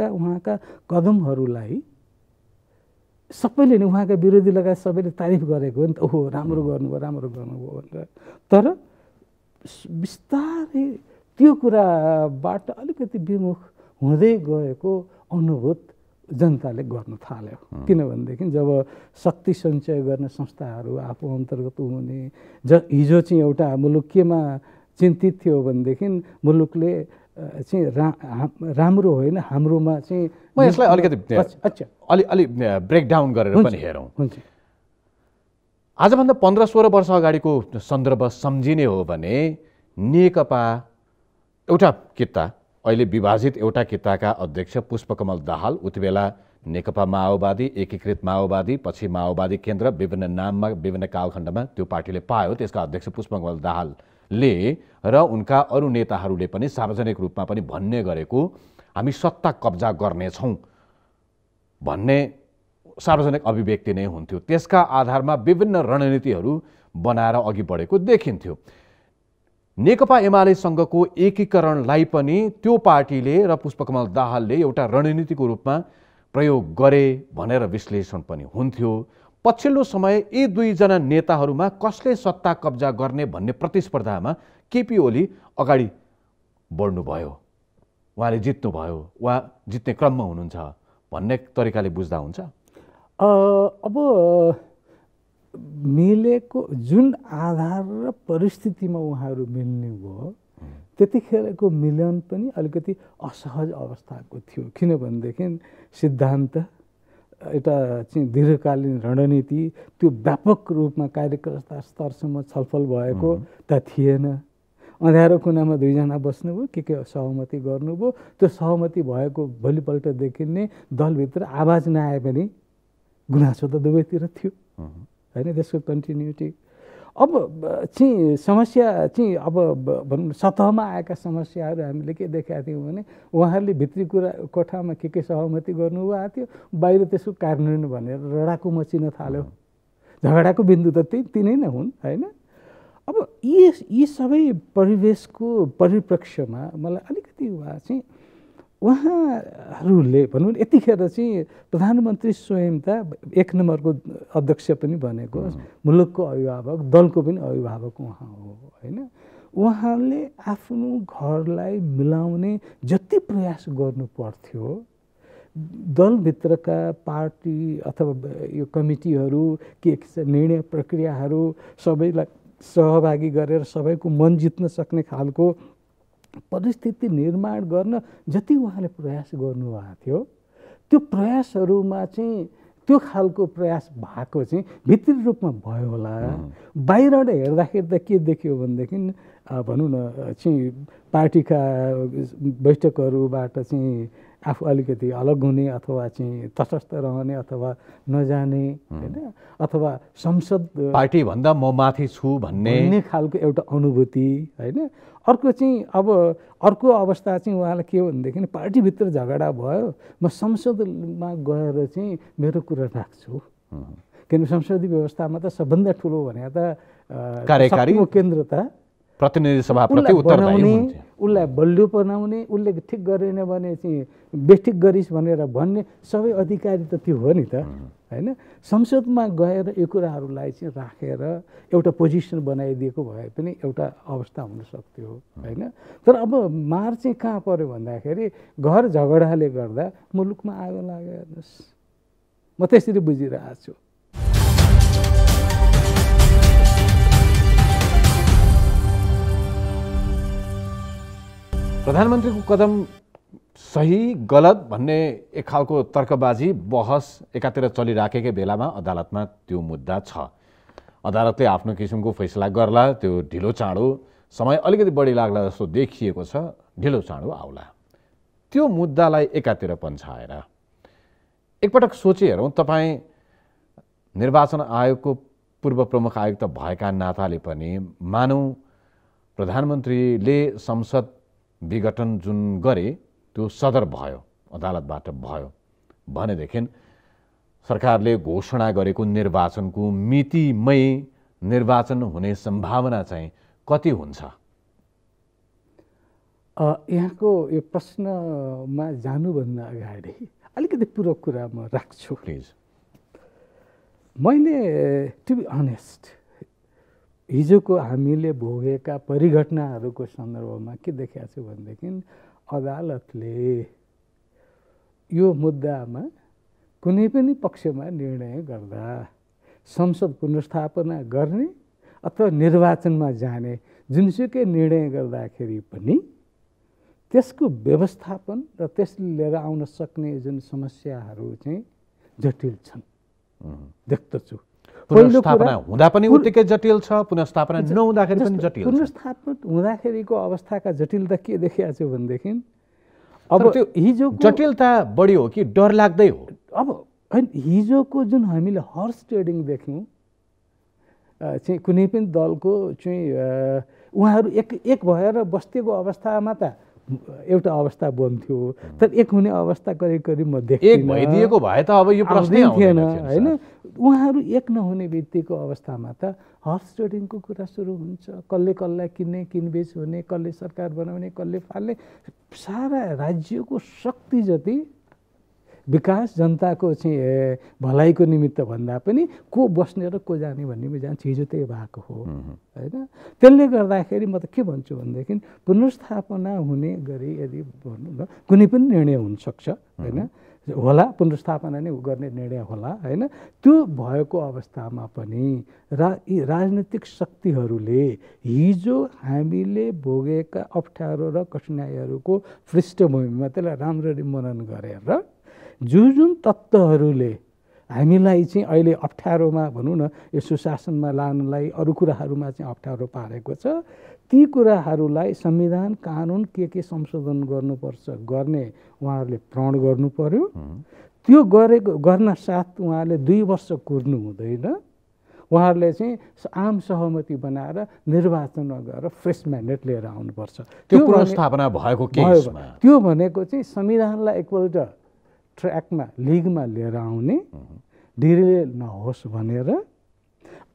उहाँका कदमहरूलाई सबैले नै उहाँका विरोधी लगायत सबैले तारिफ गरेको हो नि त, ओहो राम्रो गर्नुभयो भनेर। तर बिस्तारै त्यो कुराबाट अलिकति विमुख हुँदै गएको अनुभूत जनताले गर्न थाल्यो। किनभनेदेखि जब शक्ति सञ्चय गर्ने संस्थाहरू आफू अन्तर्गत हुने, हिजो चाहिँ एउटा मुलुक केमा चिन्तित थियो भनेदेखि मुलुकले चाहिँ राम्रो होइन हाम्रोमा चाहिँ। म यसलाई अलिकति अलि ब्रेकडाउन गरेर पनि हेरौँ। आजभन्दा 15-16 वर्ष अगाडिको सन्दर्भ सम्झिने हो भने नेकपा एउटा किता, अहिले विभाजित एउटा किताका अध्यक्ष पुष्पकमल दाहाल, उति बेला नेकपा माओवादी, एकीकृत माओवादी, पछि माओवादी केन्द्र, विभिन्न नाममा विभिन्न कालखण्डमा त्यो पार्टीले पायो। त्यसका अध्यक्ष पुष्पकमल दाहालले र उनका अरू नेताहरूले पनि सार्वजनिक रूपमा पनि भन्ने गरेको हामी सत्ता कब्जा गर्नेछौँ भन्ने सार्वजनिक अभिव्यक्ति नै हुन्थ्यो। त्यसका आधारमा विभिन्न रणनीतिहरू बनाएर अघि बढेको देखिन्थ्यो। नेकपा एमालेसँगको एकीकरणलाई पनि त्यो पार्टीले र पुष्पकमल दाहालले एउटा रणनीतिको रूपमा प्रयोग गरे भनेर विश्लेषण पनि हुन्थ्यो। पछिल्लो समय यी दुईजना नेताहरूमा कसले सत्ता कब्जा गर्ने भन्ने प्रतिस्पर्धामा केपी ओली अगाडि बढ्नुभयो, उहाँले जित्नुभयो, उहाँ जित्ने क्रममा हुनुहुन्छ भन्ने तरिकाले बुझ्दा हुन्छ। अब मिलेको जुन आधार र परिस्थितिमा उहाँहरू मिल्ने भयो त्यतिखेरको मिलन पनि अलिकति असहज अवस्थाको थियो। किनभनेदेखि सिद्धान्त एउटा चाहिँ दीर्घकालीन रणनीति त्यो व्यापक रूपमा कार्यकर्ता स्तरसम्म छलफल भएको त थिएन। अँध्यारो कुनामा दुईजना बस्नुभयो, के सहमति गर्नुभयो, त्यो सहमति भएको भोलिपल्टदेखि नै दलभित्र आवाज नआए पनि गुनासो त दुवैतिर थियो होइन, त्यसको कन्टिन्युटी। अब चाहिँ समस्या चाहिँ अब भनौँ सतहमा आएका समस्याहरू हामीले के देखाएको थियौँ भने उहाँहरूले भित्री कुरा कोठामा के सहमति गर्नुभएको थियो, बाहिर त्यसको कार्यान्वयन भनेर लडाकु मचिन थाल्यो। झगडाको बिन्दु त तिनै नै हुन् होइन। अब यी सबै परिवेशको परिप्रेक्ष्यमा मलाई अलिकति उहाँहरूले भनौँ यतिखेर चाहिँ प्रधानमन्त्री स्वयं त 1 नम्बरको अध्यक्ष पनि बनेको, मुलुकको अभिभावक, दलको पनि अभिभावक उहाँ हो होइन। उहाँले आफ्नो घरलाई मिलाउने जति प्रयास गर्नु पर्थ्यो, दलभित्रका पार्टी अथवा यो कमिटीहरू के निर्णय प्रक्रियाहरू सबैलाई सहभागी गरेर सबैको मन जित्न सक्ने खालको परिस्थिति निर्माण गर्न जति उहाँले प्रयास गर्नुभएको थियो, त्यो प्रयासहरूमा चाहिँ त्यो खालको प्रयास भएको चाहिँ भित्री रूपमा भयो होला। बाहिरबाट हेर्दाखेरि त के देखियो भनेदेखि भनौँ न चाहिँ पार्टीका बैठकहरूबाट चाहिँ आफू अलिकति अलग हुने अथवा चाहिँ तटस्थ रहने अथवा नजाने होइन, अथवा संसद पार्टी भन्दा म माथि छु भन्ने खालको एउटा अनुभूति होइन। अर्को चाहिँ अब अर्को अवस्था चाहिँ उहाँलाई के हो भनेदेखि पार्टीभित्र झगडा भयो, म संसदमा गएर चाहिँ मेरो कुरा राख्छु। किन संसदीय व्यवस्थामा त सबभन्दा ठुलो भने त कार्यकारी केन्द्र त प्रतिनिधि सभाप्रति उत्तरदायी हुन्थ्यो। उसलाई बलियो बनाउने, उसले ठिक गरेन भने चाहिँ बेठिक गरिस् भनेर भन्ने सबै अधिकारी त त्यो हो नि त, होइन? संसदमा गएर यो कुराहरूलाई चाहिँ राखेर एउटा पोजिसन बनाइदिएको भए पनि एउटा अवस्था हुन सक्थ्यो, होइन? तर अब मार चाहिँ कहाँ पर्यो भन्दाखेरि घर झगडाले गर्दा मुलुकमा आगो लाग्यो हेर्नुहोस्। म त्यसरी बुझिरहेको छु। प्रधानमन्त्रीको कदम सही गलत भन्ने एक खालको तर्कबाजी बहस एकातिर चलिराखेकै बेलामा अदालतमा त्यो मुद्दा छ। अदालतले आफ्नो किसिमको फैसला गर्ला, त्यो ढिलो चाँडो समय अलिकति बढी लाग्ला जस्तो देखिएको छ, ढिलो चाँडो आउला। त्यो मुद्दालाई एकातिर पन्छाएर एकपटक सोचिहेरौँ, तपाईँ निर्वाचन आयोगको पूर्व प्रमुख आयुक्त भएका नाताले पनि मानौँ प्रधानमन्त्रीले संसद विघटन जुन गरे त्यो सदर भयो, अदालतबाट भयो भनेदेखि सरकारले घोषणा गरेको निर्वाचनको मितिमै निर्वाचन हुने सम्भावना चाहिँ कति हुन्छ? यहाँको यो प्रश्नमा जानुभन्दा अगाडि अलिकति पूरक कुरा म राख्छु प्लिज। मैले टु बी अनेस्ट हिजोको हामीले भोगेका परिघटनाहरूको सन्दर्भमा के देखेको छु भनेदेखि अदालतले यो मुद्दामा कुनै पनि पक्षमा निर्णय गर्दा संसद पुनर्स्थापना गर्ने अथवा निर्वाचनमा जाने जुनसुकै निर्णय गर्दाखेरि पनि त्यसको व्यवस्थापन र त्यसले लिएर आउन सक्ने जुन समस्याहरू चाहिँ जटिल छन् देख्दछु। पुनर्स्थापना हुँदा पनि उत्तिकै जटिल छ, पुनर्स्थापना नहुँदाखेरि पनि जटिल छ। पुनर्स्थापन हुँदाखेरिको अवस्थाका जटिलता के देखिएको छु भनेदेखि अब त्यो हिजो जटिलता बढी हो कि डर लाग्दै हो? अब होइन, हिजोको जुन हामीले हर्स ट्रेडिङ देख्यौँ चाहिँ कुनै पनि दलको चाहिँ उहाँहरू एक भएर बस्तीको अवस्थामा त एउटा अवस्था बन्थ्यो, तर एक हुने अवस्था करिब करिब म देख्दिनँ। एक भइदिएको भए त अब यो प्रश्नै थिएन, होइन? उहाँहरू एक नहुने बित्तिको अवस्थामा त हर्स ट्रेडिङको कुरा सुरु हुन्छ। कसले कसलाई किन्ने, किनबेच हुने, कसले सरकार बनाउने, कसले फाल्ने, सारा राज्यको शक्ति जति विकास जनताको चाहिँ भलाइको निमित्त भन्दा पनि को बस्ने र को जाने भन्ने जान्छ, हिजो त्यही भएको हो, होइन? त्यसले गर्दाखेरि म त के भन्छु भनेदेखि पुनर्स्थापना हुने गरी यदि भनौँ न कुनै पनि निर्णय हुनसक्छ, होइन? होला पुनर्स्थापना नै गर्ने निर्णय होला, होइन? त्यो भएको अवस्थामा पनि राजनीतिक शक्तिहरूले हिजो हामीले भोगेका अप्ठ्यारो र कठिनाइहरूको पृष्ठभूमिमा त्यसलाई राम्ररी मनन गरेर जुन तत्त्वहरूले हामीलाई चाहिँ अहिले अप्ठ्यारोमा भनौँ न यो सुशासनमा लानलाई अरू कुराहरूमा चाहिँ अप्ठ्यारो पारेको छ, ती कुराहरूलाई संविधान कानुन के संशोधन गर्नुपर्छ गर्ने उहाँहरूले प्रण गर्नु पर्यो। त्यो गर्न साथ उहाँहरूले 2 वर्ष कुर्नु हुँदैन। उहाँहरूले चाहिँ आम सहमति बनाएर निर्वाचनमा गएर फ्रेस म्यान्डेट लिएर आउनुपर्छ। त्यो पुनर्स्थापना भएको केसमा त्यो भनेको चाहिँ संविधानलाई एकपल्ट ट्र्याकमा लिगमा लिएर आउने, डिले नहोस् भनेर,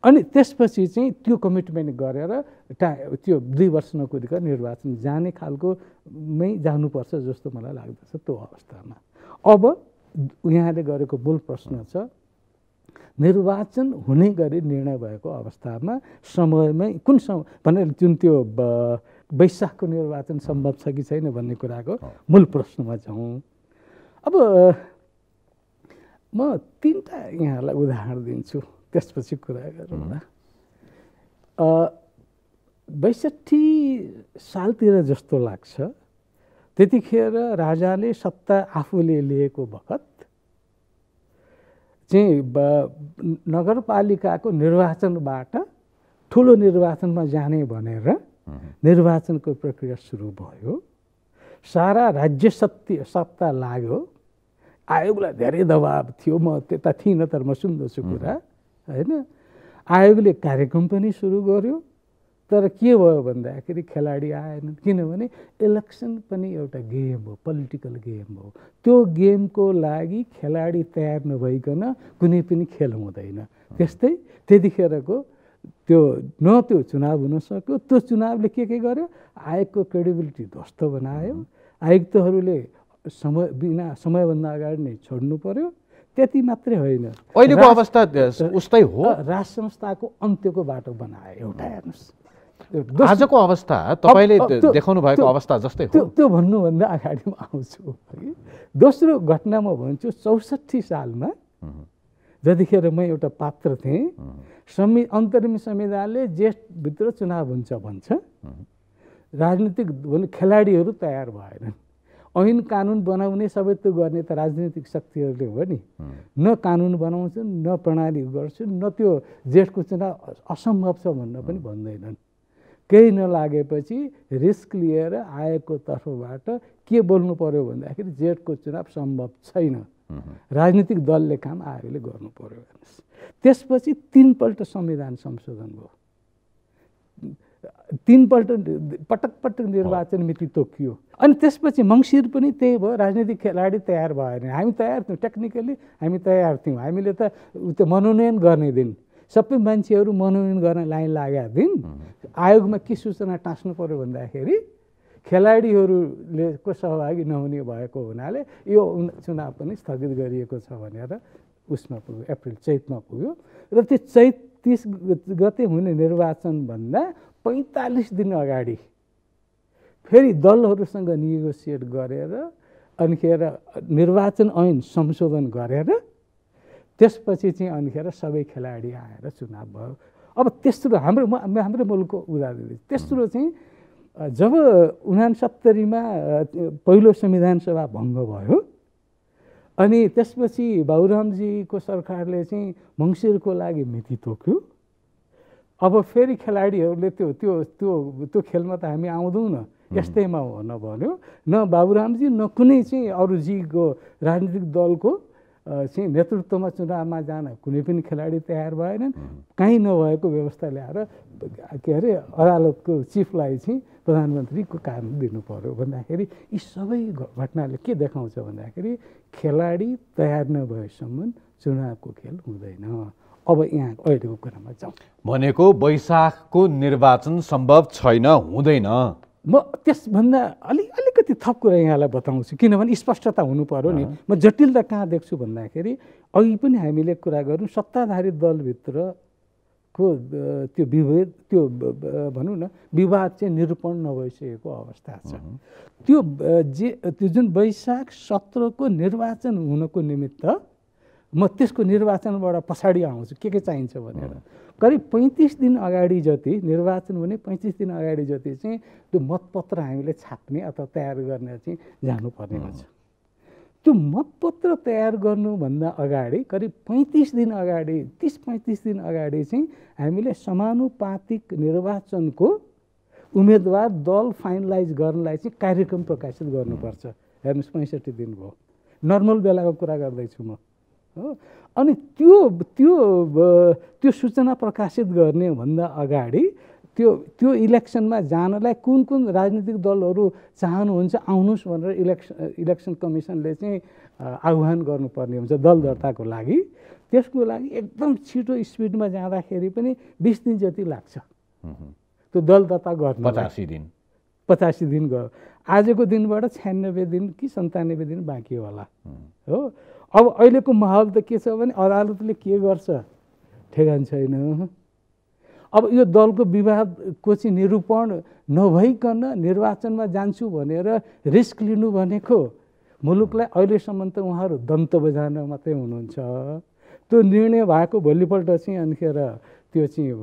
अनि त्यसपछि चाहिँ त्यो कमिटमेन्ट गरेर त्यो 2 वर्ष नकुदिकन निर्वाचन जाने खालकोमै जानुपर्छ जस्तो मलाई लाग्दछ। त्यो अवस्थामा अब यहाँले गरेको मूल प्रश्न छ, निर्वाचन हुने गरी निर्णय भएको अवस्थामा समयमै कुन समय भनेर जुन त्यो वैशाखको निर्वाचन सम्भव छ कि छैन भन्ने कुराको मूल प्रश्नमा जाउँ। अब म 3टा यहाँलाई उदाहरण दिन्छु, त्यसपछि कुरा गरौँला। 62 सालतिर जस्तो लाग्छ, त्यतिखेर राजाले सत्ता आफूले लिएको बखत चाहिँ नगरपालिकाको निर्वाचनबाट ठुलो निर्वाचनमा जाने भनेर निर्वाचनको प्रक्रिया सुरु भयो। सारा राज्य सत्ता लाग्यो। आयोगलाई धेरै दबाब थियो, म त्यता थिइनँ तर म सुन्दछु कुरा, होइन? आयोगले कार्यक्रम पनि सुरु गर्यो, तर के भयो भन्दाखेरि खेलाडी आएनन्, किनभने इलेक्सन पनि एउटा गेम हो, पोलिटिकल गेम हो। त्यो गेमको लागि खेलाडी तयार नभइकन कुनै पनि खेल हुँदैन। त्यस्तै त्यतिखेरको त्यो चुनाव हुन सक्यो। त्यो चुनावले के गर्यो, आयोगको क्रेडिबिलिटी ध्वस्त बनायो। आयुक्तहरूले समयभन्दा अगाडि नै छोड्नु पर्यो। त्यति मात्रै होइन, अहिलेको अवस्था उस्तै हो। राज संस्थाको अन्त्यको बाटो बनायो एउटा। हेर्नुहोस् आजको अवस्था तपाईँले देखाउनु भएको अवस्था जस्तै हो। त्यो भन्नुभन्दा अगाडि म आउँछु। दोस्रो घटना म भन्छु, 64 सालमा जतिखेर म एउटा पात्र थिएँ, अन्तरिम संविधानले जेठभित्र चुनाव हुन्छ भन्छ। राजनीतिक खेलाडीहरू तयार भएनन्। ऐन कानुन बनाउने सबै त्यो गर्ने त राजनीतिक शक्तिहरूले हो नि। न कानुन बनाउँछन्, न प्रणाली गर्छन्, न त्यो जेठको चुनाव असम्भव छ भन्न पनि भन्दैनन्। केही नलागेपछि रिस्क लिएर आयोगको तर्फबाट के बोल्नु पर्यो भन्दाखेरि जेठको चुनाव सम्भव छैन, राजनीतिक दलले काम आयोगले गर्नु पर्यो। त्यसपछि 3 पल्ट संविधान संशोधन भयो, 3 पल्ट पटक निर्वाचन मिति तोकियो। अनि त्यसपछि मङ्सिर पनि त्यही भयो, राजनीतिक खेलाडी तयार भएन। हामी तयार थियौँ, टेक्निकली हामी तयार थियौँ। हामीले त त्यो मनोनयन गर्ने दिन सबै मान्छेहरू मनोनयन गर्न लाइन लागेका दिन आयोगमा के सूचना टाँस्नु पर्यो भन्दाखेरि खेलाडीहरूले को सहभागी नहुने भएको हुनाले यो चुनाव पनि स्थगित गरिएको छ भनेर उसमा पुग्यो, अप्रिल चैतमा पुग्यो। र त्यो चैत 30 गते हुने निर्वाचनभन्दा 45 दिन अगाडि फेरि दलहरूसँग निगोसिएट गरेर अनिखेर निर्वाचन ऐन संशोधन गरेर त्यसपछि चाहिँ अनिखेर सबै खेलाडी आएर चुनाव भयो। अब तेस्रो हाम्रो मुलुकको उदाहरण दिन्छ। तेस्रो चाहिँ जब 69 मा पहिलो संविधान सभा भङ्ग भयो अनि त्यसपछि बाबुरामजीको सरकारले चाहिँ मङ्सिरको लागि मिति तोक्यो। अब फेरि खेलाडीहरूले त्यो खेलमा त हामी आउँदैनौँ न, यस्तैमा हुन भन्यो। न बाबुरामजी न कुनै चाहिँ अरूजीको राजनीतिक दलको चाहिँ नेतृत्वमा चुनावमा जान कुनै पनि खेलाडी तयार भएनन्। कहीँ नभएको व्यवस्था ल्याएर के अरे अदालतको चिफलाई चाहिँ प्रधानमन्त्रीको काम दिनु पर्यो भन्दाखेरि यी सबै घटनाले के देखाउँछ भन्दाखेरि खेलाडी तयार नभएसम्म चुनावको खेल हुँदैन। अब यहाँ अहिलेको कुरामा जाउँ। भनेको वैशाखको निर्वाचन सम्भव छैन, हुँदैन। म त्यसभन्दा अलिकति थप कुरा यहाँलाई बताउँछु, किनभने स्पष्टता हुनु पर्यो नि। म जटिलता कहाँ देख्छु भन्दाखेरि अघि पनि हामीले कुरा गऱ्यौँ, सत्ताधारी दलभित्रको त्यो विभेद, त्यो भनौँ न विवाद चाहिँ निरूपण नभइसकेको अवस्था छ। त्यो जुन वैशाख 17 को निर्वाचन हुनको निमित्त म त्यसको निर्वाचनबाट पछाडि आउँछु के चाहिन्छ भनेर। करिब 35 दिन अगाडि जति निर्वाचन हुने 35 दिन अगाडि जति चाहिँ त्यो मतपत्र हामीले छाप्ने अथवा तयार गर्ने चाहिँ जानुपर्ने हुन्छ। त्यो मतपत्र तयार गर्नुभन्दा अगाडि करिब 35 दिन अगाडि 30-35 दिन अगाडि चाहिँ हामीले समानुपातिक निर्वाचनको उम्मेदवार दल फाइनलाइज गर्नलाई चाहिँ कार्यक्रम प्रकाशित गर्नुपर्छ। हेर्नुहोस् 65 दिन भयो, नर्मल बेलाको कुरा गर्दैछु म हो। अनि त्यो सूचना प्रकाशित गर्ने भन्दा अगाडि त्यो इलेक्सनमा जानलाई कुन राजनीतिक दलहरू चाहनुहुन्छ आउनुहोस् भनेर इलेक्सन कमिसनले चाहिँ आह्वान गर्नुपर्ने हुन्छ दल दर्ताको लागि। त्यसको लागि एकदम छिटो स्पिडमा जाँदाखेरि पनि 20 दिन जति लाग्छ त्यो दल दर्ता गर्न। 85 दिन गयो। आजको दिनबाट 96 दिन कि 97 दिन बाँकी होला हो। अब अहिलेको माहौल त के छ भने अदालतले के गर्छ ठेगान छैन। अब यो दलको विवादको चाहिँ निरूपण नभइकन निर्वाचनमा जान्छु भनेर रिस्क लिनु भनेको मुलुकलाई अहिलेसम्म त उहाँहरू दन्त बजाउन मात्रै हुनुहुन्छ। त्यो निर्णय भएको भोलिपल्ट चाहिँ अनिखेर त्यो चाहिँ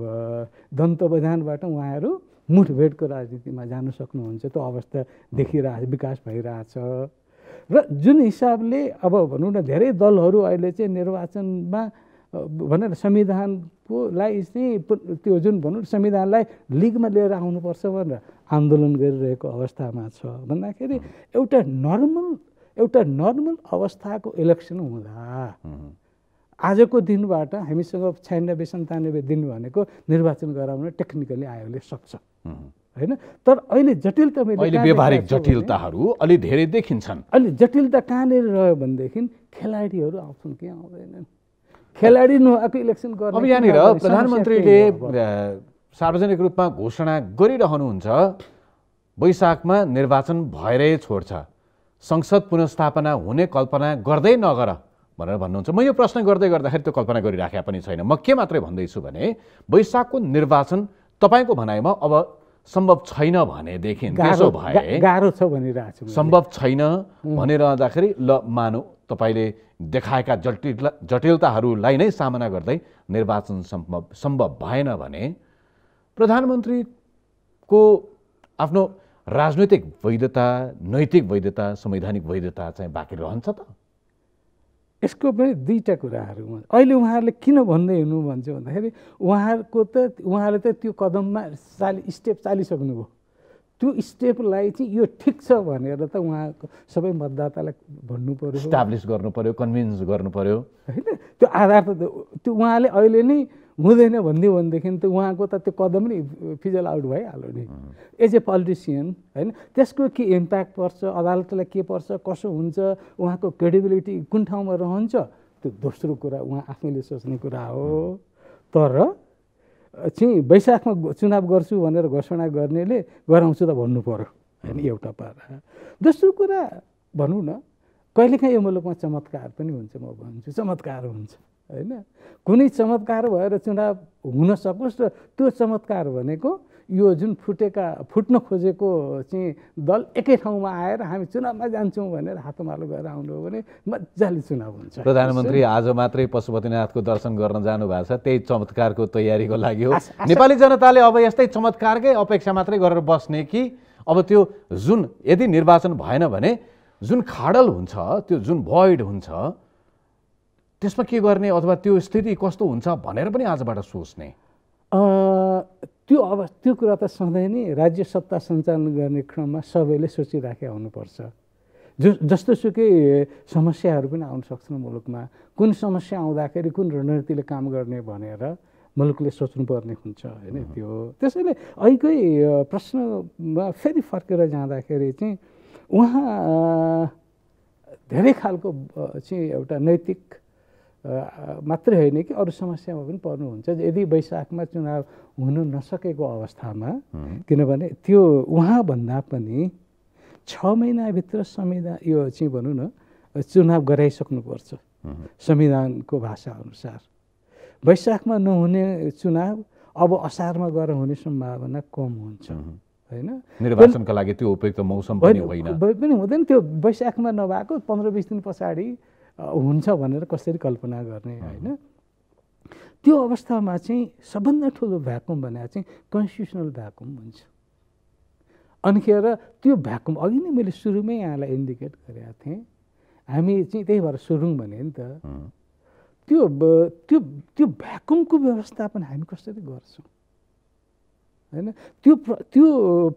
दन्त बजानबाट उहाँहरू मुठभेडको राजनीतिमा जान सक्नुहुन्छ। त्यो अवस्था देखिरहेछ, विकास भइरहेछ। र जुन हिसाबले अब भनौँ न धेरै दलहरू अहिले चाहिँ निर्वाचनमा भनेर संविधानकोलाई चाहिँ त्यो जुन भनौँ संविधानलाई लिगमा लिएर आउनुपर्छ भनेर आन्दोलन गरिरहेको अवस्थामा छ भन्दाखेरि एउटा नर्मल अवस्थाको इलेक्सन हुँदा आजको दिनबाट हामीसँग 96-97 दिन भनेको निर्वाचन गराउन टेक्निकली आयोगले सक्छ हैन। तर अहिले जटिलता व्यावहारिक जटिलताहरू अलि धेरै देखिन्छन्। अलि जटिलता कहाँनिर रह्यो भनेदेखि खेलाडीहरू आउँछन् कि आउँदैनन्। खेलाडी नभएको इलेक्सन गर्ने। अब यहाँनिर प्रधानमन्त्रीले सार्वजनिक रूपमा घोषणा गरिरहनुहुन्छ वैशाखमा निर्वाचन भएरै छोड्छ, संसद पुनर्स्थापना हुने कल्पना गर्दै नगर भनेर भन्नुहुन्छ। म यो प्रश्न गर्दै गर्दाखेरि त्यो कल्पना गरिराखेका पनि छैन। म के मात्रै भन्दैछु भने वैशाखको निर्वाचन तपाईँको भनाइमा अब सम्भव छैन भनेदेखि त्यसो भए गाह्रो छ भनिरहेको छु। सम्भव छैन भनिरहँदाखेरि ल मानौ तपाईँले देखाएका जटिलताहरूलाई नै सामना गर्दै निर्वाचन सम्भव भएन भने प्रधानमन्त्रीको आफ्नो राजनैतिक वैधता, नैतिक वैधता, संवैधानिक वैधता चाहिँ बाँकी रहन्छ त? यसको पनि दुईवटा कुराहरू अहिले उहाँहरूले किन भन्दै हिँड्नु भन्छ भन्दाखेरि उहाँले त त्यो कदममा स्टेप चालिसक्नुभयो। त्यो स्टेपलाई चाहिँ यो ठिक छ भनेर त उहाँको सबै मतदातालाई भन्नु पर्यो, इस्टाब्लिस गर्नु पर्यो, कन्भिन्स गर्नु पर्यो होइन। त्यो आधार त त्यो उहाँले अहिले नै हुँदैन भनिदियो भनेदेखि त उहाँको त त्यो कदम नै फिजल आउट भइहाल्यो नि एज ए पोलिटिसियन होइन। त्यसको के इम्प्याक्ट पर्छ, अदालतलाई के पर्छ, कसो हुन्छ, उहाँको क्रेडिबिलिटी कुन ठाउँमा रहन्छ, त्यो दोस्रो कुरा उहाँ आफैले सोच्ने कुरा हो। तर चाहिँ वैशाखमा चुनाव गर्छु भनेर घोषणा गर्नेले गराउँछु त भन्नु पर्यो होइन, एउटा पारा। दोस्रो कुरा भनौँ न, कहिलेकाहीँ यो मुलुकमा चमत्कार पनि हुन्छ। म भन्छु चमत्कार हुन्छ होइन। कुनै चमत्कार भएर चुनाव हुन सकोस् र त्यो चमत्कार भनेको यो जुन फुट्न खोजेको चाहिँ दल एकै ठाउँमा आएर हामी चुनावमा जान्छौँ भनेर हातमालो गरेर आउनु हो भने मजाले चुनाव हुन्छ। प्रधानमन्त्री आज मात्रै पशुपतिनाथको दर्शन गर्न जानुभएको छ, त्यही चमत्कारको तयारीको लागि हो। नेपाली जनताले अब यस्तै चमत्कारकै अपेक्षा मात्रै गरेर बस्ने कि अब त्यो जुन यदि निर्वाचन भएन भने जुन खाडल हुन्छ, त्यो जुन भोइड हुन्छ, त्यसमा के गर्ने अथवा त्यो स्थिति कस्तो हुन्छ भनेर पनि आजबाट सोच्ने? त्यो कुरा त सधैँ नै राज्य सत्ता सञ्चालन गर्ने क्रममा सबैले सोचिराखेका हुनुपर्छ। जस्तोसुकै समस्याहरू पनि आउन सक्छन् मुलुकमा, कुन समस्या आउँदाखेरि कुन रणनीतिले काम गर्ने भनेर मुलुकले सोच्नुपर्ने हुन्छ होइन। त्यसैले अहिलेकै प्रश्नमा फेरि फर्केर जाँदाखेरि चाहिँ उहाँ धेरै खालको चाहिँ एउटा नैतिक मात्रै होइन कि अरू समस्यामा पनि पर्नुहुन्छ। यदि वैशाखमा चुनाव हुन नसकेको अवस्थामा, किनभने त्यो उहाँभन्दा पनि 6 महिनाभित्र संविधान यो चाहिँ भनौँ न चुनाव गराइसक्नुपर्छ संविधानको भाषाअनुसार। वैशाखमा नहुने चुनाव अब असारमा गएर हुने सम्भावना कम हुन्छ होइन। निर्वाचनका लागि त्यो उपयुक्त मौसम पनि हुँदैन। त्यो वैशाखमा नभएको 15-20 दिन पछाडि हुन्छ भनेर कसरी कल्पना गर्ने होइन। त्यो अवस्थामा चाहिँ सबभन्दा ठुलो भ्याकुम भनेको चाहिँ कन्स्टिट्युसनल भ्याकुम हुन्छ। अनिखेर त्यो भ्याकुम अघि नै मैले सुरुमै यहाँलाई इन्डिकेट गरेका थिएँ, हामी चाहिँ त्यही भएर सुरुङ भने नि त। त्यो भ्याकुमको व्यवस्थापन हामी कसरी गर्छौँ होइन। त्यो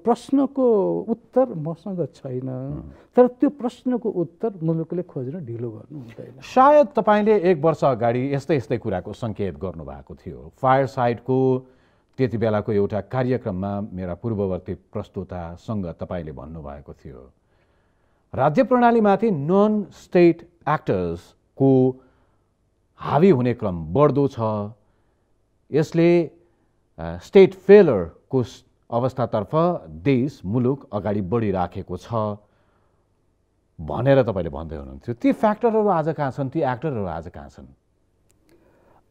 प्रश्नको उत्तर मसँग छैन, तर त्यो प्रश्नको उत्तर मुलुकले खोज्न ढिलो गर्नु हुँदैन। सायद तपाईँले 1 वर्ष अगाडि यस्तै कुराको सङ्केत गर्नुभएको थियो। फायर साइडको त्यति बेलाको एउटा कार्यक्रममा मेरा पूर्ववर्ती प्रस्तोतासँग तपाईँले भन्नुभएको थियो राज्य प्रणालीमाथि नन स्टेट एक्टर्सको हावी हुने क्रम बढ्दो छ, यसले स्टेट फेलरको अवस्थातर्फ देश मुलुक अगाडि बढिराखेको छ भनेर तपाईँले भन्दै हुनुहुन्थ्यो। ती फ्याक्टरहरू आज कहाँ छन्? ती एक्टरहरू आज कहाँ छन्?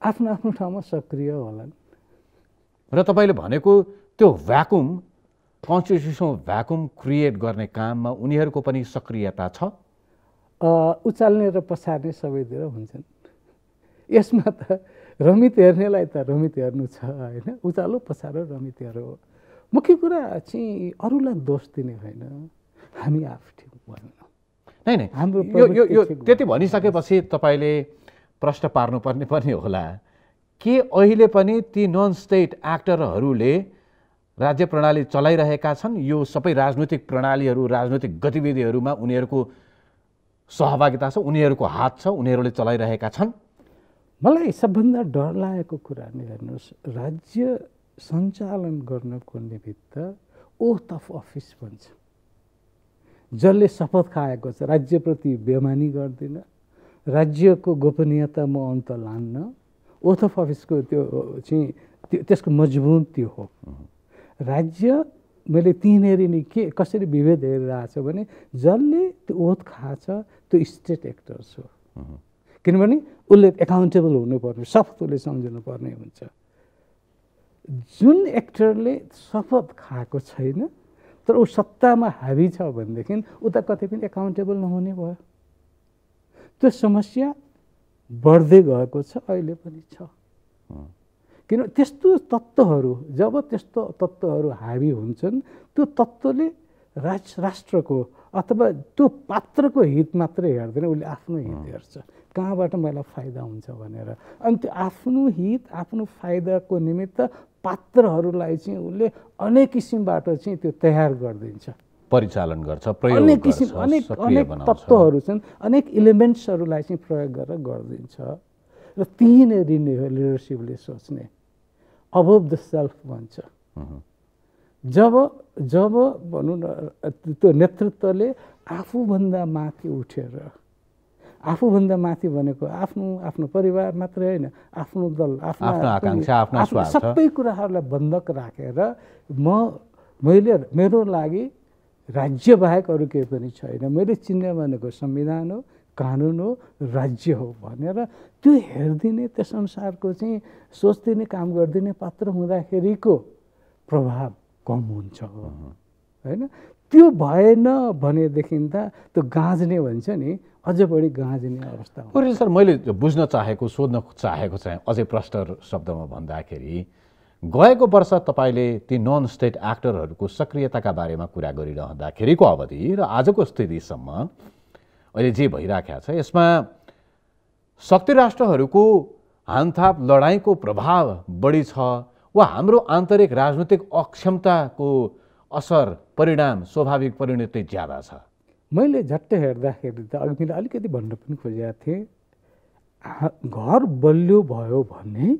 आफ्नो आफ्नो ठाउँमा सक्रिय होलान्। र तपाईँले भनेको त्यो भ्याकुम, कन्स्टिट्युसनल भ्याकुम क्रिएट गर्ने काममा उनीहरूको पनि सक्रियता छ। उचाल्ने र पछार्ने सबैतिर हुन्छन्। यसमा त रमित हेर्नेलाई त रमित हेर्नु छ होइन, उचालो पछारो रमित हेर्नु हो। मुख्य कुरा चाहिँ अरूलाई दोष दिने होइन, हामी आफू ठिक भएनौँ। नै हाम्रो यो त्यति भनिसकेपछि तपाईँले प्रश्न पार्नुपर्ने पनि होला के अहिले पनि ती नन स्टेट एक्टरहरूले राज्य प्रणाली चलाइरहेका छन्? यो सबै राजनैतिक प्रणालीहरू, राजनैतिक गतिविधिहरूमा उनीहरूको सहभागिता छ, उनीहरूको हात छ, उनीहरूले चलाइरहेका छन्? मलाई सबभन्दा डर लागेको कुरा नै हेर्नुहोस्, राज्य सञ्चालन गर्नको निमित्त ओथ अफ अफिस भन्छ। जसले शपथ खाएको छ राज्यप्रति बेमानी गर्दिन, राज्यको गोपनीयतामा अन्त लान्न ओथ अफ अफिसको त्यो चाहिँ त्यसको मजबुत त्यो हो। राज्य मैले त्यहीँनेरि नि के कसरी विभेद हेरिरहेको छ भने जसले त्यो ओथ खाछ त्यो स्टेट एक्टर्स हो, किनभने उसले एकाउन्टेबल हुनुपर्ने, शपथ उसले सम्झिनु पर्ने हुन्छ। जुन एक्टरले शपथ खाएको छैन तर ऊ सत्तामा हावी छ भनेदेखि उता कतै पनि एकाउन्टेबल नहुने भयो। त्यो समस्या बढ्दै गएको छ, अहिले पनि छ। किन त्यस्तो तत्त्वहरू जब त्यस्तो तत्त्वहरू हावी हुन्छन् त्यो तत्त्वले राष्ट्रको अथवा त्यो पात्रको हित मात्रै हेर्दैन, उसले आफ्नो हित हेर्छ, कहाँबाट मलाई फाइदा हुन्छ भनेर। अनि त्यो आफ्नो हित आफ्नो फाइदाको निमित्त पात्रहरूलाई चाहिँ उसले अनेक किसिमबाट चाहिँ त्यो तयार गरिदिन्छ, परिचालन गर्छ, प्रयोग अनेक किसिम गर्छ, अनेक तत्त्वहरू छन्, अनेक इलिमेन्ट्सहरूलाई चाहिँ प्रयोग गरेर गरिदिन्छ। र त्यहीँनेरि नै हो लिडरसिपले सोच्ने अबभ द सेल्फ भन्छ। जब जब भनौँ न त्यो नेतृत्वले आफूभन्दा माथि उठेर, आफूभन्दा माथि भनेको आफ्नो आफ्नो परिवार मात्रै होइन, आफ्नो दल, आफ्नो आकांक्षा, आफ्नो स्वार्थ, सबै कुराहरूलाई बन्धक राखेर मैले मेरो लागि राज्य बाहेक अरू केही पनि छैन, मैले चिन्ने भनेको संविधान हो, कानुन हो, राज्य हो भनेर त्यो हेरिदिने, त्यस अनुसारको चाहिँ सोचिदिने, काम गरिदिने पात्र हुँदाखेरिको प्रभाव कम हुन्छ होइन। त्यो भएन भनेदेखि त त्यो गाँज्ने भन्छ नि, अझ बढी गाँज्ने अवस्था हो। पौडेल सर, मैले बुझ्न चाहेको, सोध्न चाहेको चाहिँ अझै प्रष्ट शब्दमा भन्दाखेरि गएको वर्ष तपाईँले ती नन स्टेट एक्टरहरूको सक्रियताका बारेमा कुरा गरिरहँदाखेरिको अवधि र आजको स्थितिसम्म अहिले जे भइराखेको छ यसमा शक्ति राष्ट्रहरूको हानथाप लडाइँको प्रभाव बढी छ वा हाम्रो आन्तरिक राजनीतिक अक्षमताको असर परिणाम स्वाभाविक परिणति ज्यादा छ? मैले झट्ट हेर्दाखेरि त अघि मैले अलिकति भन्न पनि खोजेको थिएँ, घर बलियो भयो भने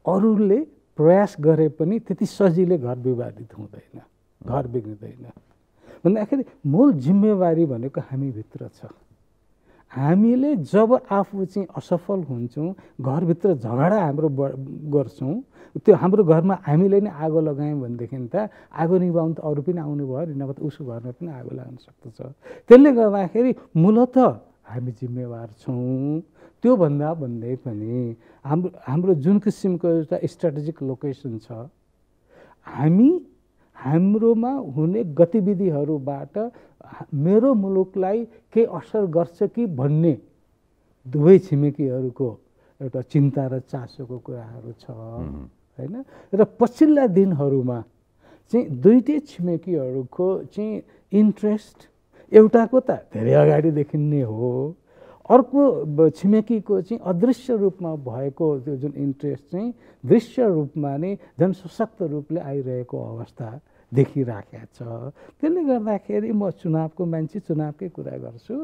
अरूले प्रयास गरे पनि त्यति सजिलै घर विवादित हुँदैन, घर बिग्रिँदैन। भन्दाखेरि मूल जिम्मेवारी भनेको हामीभित्र छ। हामीले जब आफू चाहिँ असफल हुन्छौँ, घरभित्र झगडा हाम्रो गर्छौँ, त्यो हाम्रो घरमा हामीले नै आगो लगायौँ भनेदेखि त आगो निभाउनु त अरू पनि आउनु भयो, नभए त उसको घरमा पनि आगो लाग्न सक्दछ। त्यसले गर्दाखेरि मूलत हामी जिम्मेवार छौँ। त्योभन्दा भन्दै पनि हाम्रो जुन किसिमको एउटा स्ट्राटेजिक लोकेसन छ, हाम्रोमा हुने गतिविधिहरूबाट मेरो मुलुकलाई केही असर गर्छ कि भन्ने दुवै छिमेकीहरूको एउटा चिन्ता र चासोको कुराहरू छ होइन। र पछिल्ला दिनहरूमा चाहिँ दुईटै छिमेकीहरूको चाहिँ इन्ट्रेस्ट, एउटाको त धेरै अगाडिदेखि नै हो, अर्को छिमेकीको चाहिँ अदृश्य रूपमा भएको त्यो जुन इन्ट्रेस्ट चाहिँ दृश्य रूपमा नै झन् सशक्त रूपले आइरहेको अवस्था देखिराखेको छ। त्यसले गर्दाखेरि म चुनावको मान्छे, चुनावकै कुरा गर्छु।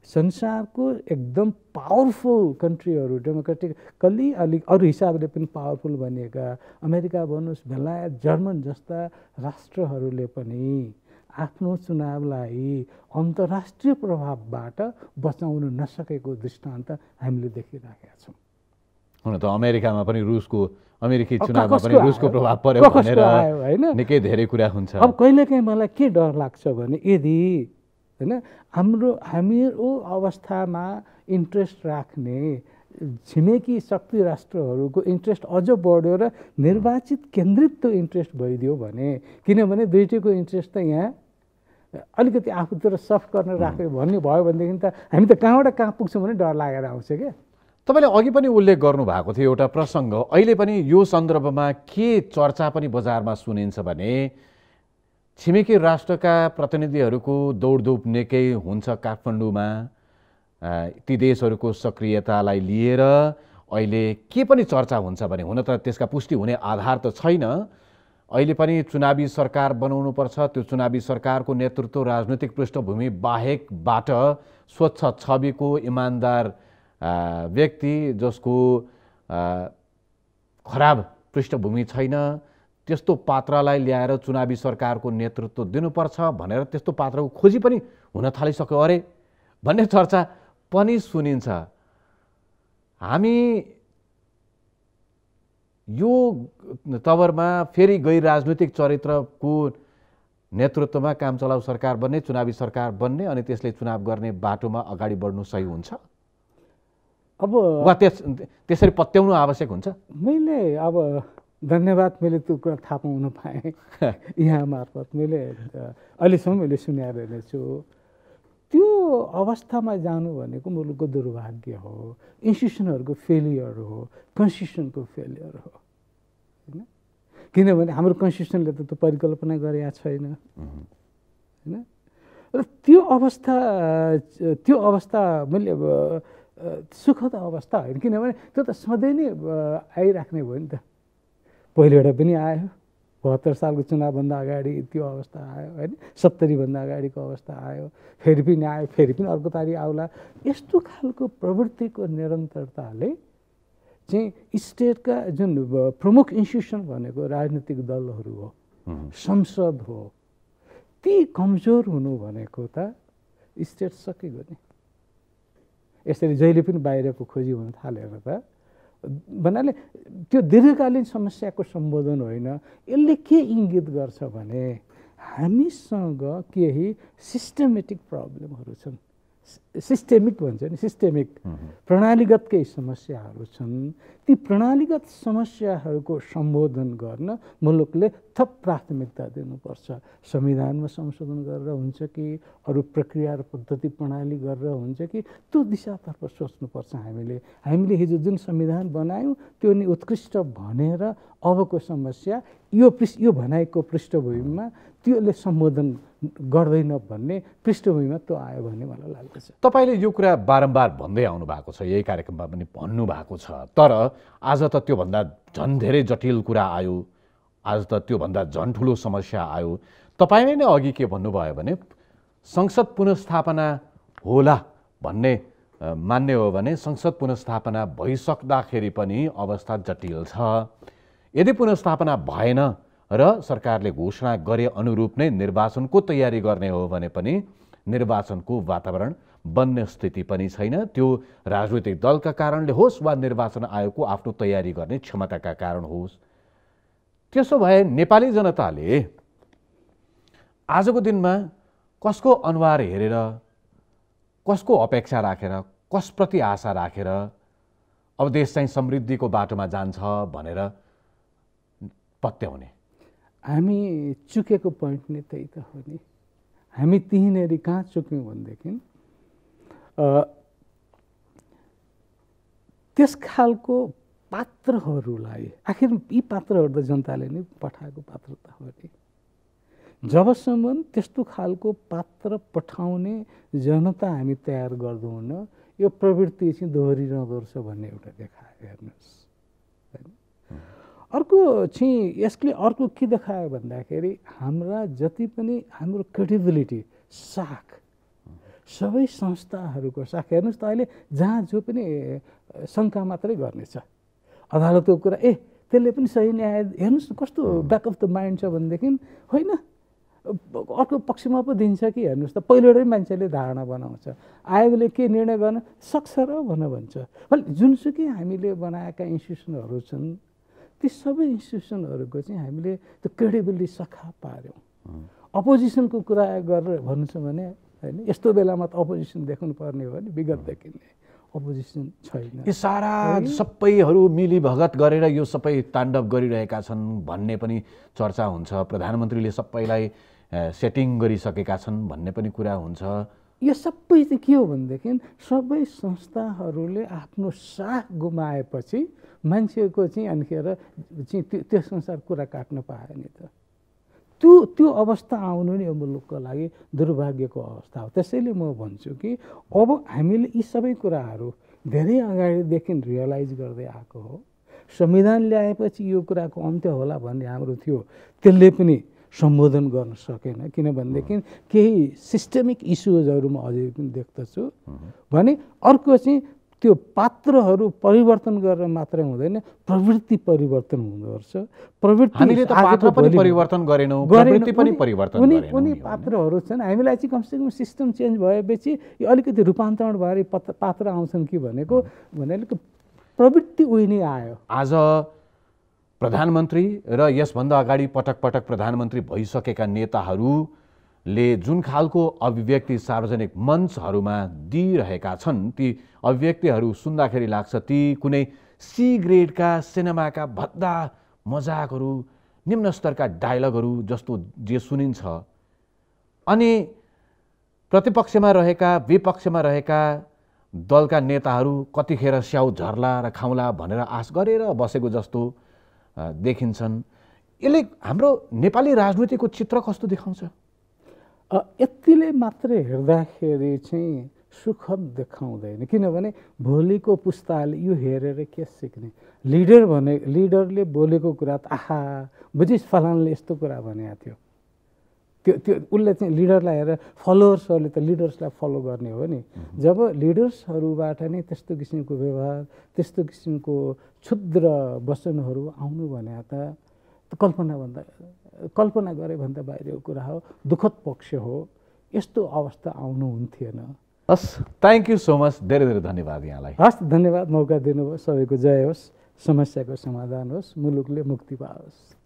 संसारको एकदम पावरफुल कन्ट्रीहरू, डेमोक्रेटिकल्ली अलिक अरू हिसाबले पनि पावरफुल भनिएका अमेरिका भन्नुहोस्, बेलायत, जर्मन जस्ता राष्ट्रहरूले पनि आफ्नो चुनावलाई अन्तर्राष्ट्रिय प्रभावबाट बचाउन नसकेको दृष्टान्त हामीले देखिराखेका छौँ। हुन त अमेरिकामा पनि अमेरिकी चुनावमा पनि रुसको प्रभाव पर्यो भनेर निकै धेरै कुरा हुन्छ। अब कहिलेकाहीँ मलाई के डर लाग्छ भने यदि होइन हाम्रो अवस्थामा इन्ट्रेस्ट राख्ने छिमेकी शक्ति राष्ट्रहरूको इन्ट्रेस्ट अझ बढ्यो र निर्वाचित केन्द्रित त्यो इन्ट्रेस्ट भइदियो भने, किनभने दुईटैको इन्ट्रेस्ट त यहाँ अलिकति आफूतिर सफ्ट गर्न राख्यो भन्ने भयो भनेदेखि त हामी त कहाँबाट कहाँ पुग्छौँ भने डर लागेर आउँछ क्या। तपाईँले अघि पनि उल्लेख गर्नुभएको थियो एउटा प्रसङ्ग, अहिले पनि यो सन्दर्भमा के चर्चा पनि बजारमा सुनिन्छ भने छिमेकी राष्ट्रका प्रतिनिधिहरूको दौडधुप निकै हुन्छ काठमाडौँमा, ती देशहरूको सक्रियतालाई लिएर अहिले के पनि चर्चा हुन्छ भने, हुन त त्यसका पुष्टि हुने आधार त छैन, अहिले पनि चुनावी सरकार बनाउनुपर्छ, त्यो चुनावी सरकारको नेतृत्व राजनीतिक पृष्ठभूमि बाहेकबाट स्वच्छ छविको इमान्दार व्यक्ति जसको खराब पृष्ठभूमि छैन त्यस्तो पात्रलाई ल्याएर चुनावी सरकारको नेतृत्व दिनुपर्छ भनेर त्यस्तो पात्रको खोजी पनि हुन थालिसक्यो अरे भन्ने चर्चा पनि सुनिन्छ। हामी यो तवरमा फेरि गैर राजनीतिक चरित्रको नेतृत्वमा काम चलाउ सरकार बन्ने, चुनावी सरकार बन्ने अनि त्यसले चुनाव गर्ने बाटोमा अगाडि बढ्नु सही हुन्छ अब वा त्यसरी पत्याउनु आवश्यक हुन्छ? मैले अब धन्यवाद, मैले त्यो कुरा थाहा पाउन पाएँ यहाँ मार्फत। मैले अहिलेसम्म मैले सुनाइरहेको छु। त्यो अवस्थामा जानु भनेको मुलुकको दुर्भाग्य हो, इन्स्टिट्युसनहरूको फेलियर हो, कन्स्टिट्युसनको फेलियर हो, होइन? किनभने हाम्रो कन्स्टिट्युसनले त त्यो परिकल्पना गरेका छैन, होइन? र त्यो अवस्था मैले अब सुखद अवस्था होइन, किनभने त्यो त सधैँ नै आइराख्ने भयो नि त। पहिलेबाट पनि आयो, 72 सालको चुनावभन्दा अगाडि त्यो अवस्था आयो, होइन? 70 भन्दा अगाडिको अवस्था आयो, फेरि पनि आयो, फेरि पनि अर्को तारिक आउला। यस्तो खालको प्रवृत्तिको निरन्तरताले चाहिँ स्टेटका जुन प्रमुख इन्स्टिट्युसन भनेको राजनीतिक दलहरू हो, संसद हो, ती कमजोर हुनु भनेको त स्टेट सकेको नि। यसरी जहिले पनि बाहिरको खोजी हुन थालेर त भन्नाले त्यो दीर्घकालीन समस्याको सम्बोधन होइन। यसले के इङ्गित गर्छ भने हामीसँग केही सिस्टमेटिक प्रब्लमहरू छन्, सिस्टेमिक भन्छ नि, सिस्टेमिक प्रणालीगत केही समस्याहरू छन्। ती प्रणालीगत समस्याहरूको सम्बोधन गर्न मुलुकले थप प्राथमिकता दिनुपर्छ। संविधानमा संशोधन गरेर हुन्छ कि अरू प्रक्रिया र पद्धति प्रणाली गरेर हुन्छ कि त्यो दिशातर्फ सोच्नुपर्छ। हामीले हिजो जुन संविधान बनायौँ त्यो नि उत्कृष्ट भनेर अबको समस्या यो भनाइको पृष्ठभूमिमा त्यसले सम्बोधन गर्दैन भन्ने पृष्ठभूमिमा त्यो आयो भन्ने मलाई लाग्दछ। तपाईँले यो कुरा बारम्बार भन्दै आउनु भएको छ, यही कार्यक्रममा पनि भन्नु भएको छ, तर आज त त्योभन्दा झन् धेरै जटिल कुरा आयो, आज त त्योभन्दा झन् ठुलो समस्या आयो। तपाईँले नै अघि के भन्नुभयो भने संसद पुनर्स्थापना होला भन्ने मान्ने हो भने संसद पुनर्स्थापना भइसक्दाखेरि पनि अवस्था जटिल छ। यदि पुनर्स्थापना भएन र सरकारले घोषणा गरे अनुरूप नै निर्वाचनको तयारी गर्ने हो भने पनि निर्वाचनको वातावरण बन्ने स्थिति पनि छैन। त्यो राजनीतिक दलका कारणले होस् वा निर्वाचन आयोगको आफ्नो तयारी गर्ने क्षमताका कारण होस्। त्यसो भए नेपाली जनताले आजको दिनमा कसको अनुहार हेरेर, कसको अपेक्षा राखेर, कसप्रति आशा राखेर अब देश चाहिँ समृद्धिको बाटोमा जान्छ भनेर पत्याउने? हामी चुकेको पोइन्ट नै त्यही त हो नि। हामी त्यहीँनेरि कहाँ चुक्यौँ भनेदेखि त्यस खालको पात्रहरूलाई, आखिर यी पात्रहरू त जनताले नै पठाएको पात्र त हो नि। जबसम्म त्यस्तो खालको पात्र पठाउने जनता हामी तयार गर्दैनौँ, यो प्रवृत्ति चाहिँ दोहोरिरहँदो रहेछ भन्ने एउटा देखायो। हेर्नुहोस्, अर्को चाहिँ यसले अर्को के देखायो भन्दाखेरि हाम्रा जति पनि हाम्रो क्रेडिबिलिटी साख, सबै संस्थाहरूको साख हेर्नुहोस् त अहिले जहाँ जो पनि शङ्का मात्रै गर्नेछ अदालतको कुरा, त्यसले पनि सही न्याय, हेर्नुहोस् न कस्तो ब्याक अफ द माइन्ड छ भनेदेखि होइन अर्को पक्षमा पो दिन्छ कि हेर्नुहोस् त पहिलोटै मान्छेले धारणा बनाउँछ। आयोगले के निर्णय गर्न सक्छ र भन्छ। जुनसुकै हामीले बनाएका इन्स्टिट्युसनहरू छन् ती सबै इन्स्टिट्युसनहरूको चाहिँ हामीले त्यो क्रेडिबिलिटी सखा पार्यौँ। अपोजिसनको कुरा गरेर भन्नु छ भने होइन, यस्तो बेलामा त अपोजिसन देख्नु पर्ने हो नि, विगतदेखि नै अपोजिसन छैन। यो सारा सबैहरू मिलीभगत गरेर यो सबै ताण्डव गरिरहेका छन् भन्ने पनि चर्चा हुन्छ। प्रधानमन्त्रीले सबैलाई सेटिङ गरिसकेका छन् भन्ने पनि कुरा हुन्छ। यो सबै चाहिँ के हो भनेदेखि सबै संस्थाहरूले आफ्नो साख गुमाएपछि मान्छेको चाहिँ अनिखेर चाहिँ त्यस अनुसार कुरा काट्न पायो नि त। त्यो अवस्था आउनु नि यो मुलुकको लागि दुर्भाग्यको अवस्था हो। त्यसैले म भन्छु कि अब हामीले यी सबै कुराहरू धेरै अगाडिदेखि रियलाइज गर्दै आएको हो। संविधान ल्याएपछि यो कुराको अन्त्य होला भन्ने हाम्रो थियो, त्यसले पनि सम्बोधन गर्न सकेन। किनभनेदेखि केही सिस्टमिक इस्युजहरू म अझै पनि देख्दछु भने अर्को चाहिँ त्यो पात्रहरू परिवर्तन गरेर मात्रै हुँदैन, प्रवृत्ति परिवर्तन हुनुपर्छ। प्रवृत्ति हामीले त पात्र पनि परिवर्तन गरेनौँ, प्रवृत्ति पनि परिवर्तन गरेनौँ। उनी पात्रहरू छन्, हामीलाई चाहिँ कमसेकम सिस्टम चेन्ज भएपछि यो अलिकति रूपान्तरण भएर पात्र आउँछन् कि भनेको प्रवृत्ति उही नै आयो। आज प्रधानमन्त्री र यसभन्दा अगाडि पटक पटक प्रधानमन्त्री भइसकेका नेताहरूले जुन खालको अभिव्यक्ति सार्वजनिक मञ्चहरूमा दिइरहेका छन्, ती अभिव्यक्तिहरू सुन्दाखेरि लाग्छ ती कुनै सी ग्रेडका सिनेमाका भद्दा मजाकहरू, निम्न स्तरका डायलगहरू जस्तो जे सुनिन्छ। अनि प्रतिपक्षमा रहेका विपक्षमा रहेका दलका नेताहरू कतिखेर स्याउ झर्ला र खाउँला भनेर आश गरेर बसेको जस्तो देखिन्छन्। यसले हाम्रो नेपाली राजनीतिको चित्र कस्तो देखाउँछ? यतिले मात्रै हेर्दाखेरि चाहिँ सुखद देखाउँदैन, किनभने भोलिको पुस्ताले यो हेरेर के सिक्ने? लिडरले बोलेको कुरा त आहा बुझिस् फलानले यस्तो कुरा भनेको थियो, त्यो उसले चाहिँ लिडरलाई हेरेर फलोवर्सहरूले त लिडर्सलाई फलो गर्ने हो नि। जब लिडर्सहरूबाट नै त्यस्तो किसिमको व्यवहार, त्यस्तो किसिमको क्षुद्र वचनहरू आउनु भने त कल्पना गरे भन्दा बाहिरको कुरा हो, दुःखद पक्ष हो। यस्तो अवस्था आउनु हुन्थेन। हस्, थ्याङ्क यू सो मच, धेरै धेरै धन्यवाद यहाँलाई। हस्, धन्यवाद, मौका दिनुभयो। सबैको जय होस्, समस्याको समाधान होस्, मुलुकले मुक्ति पाओस्।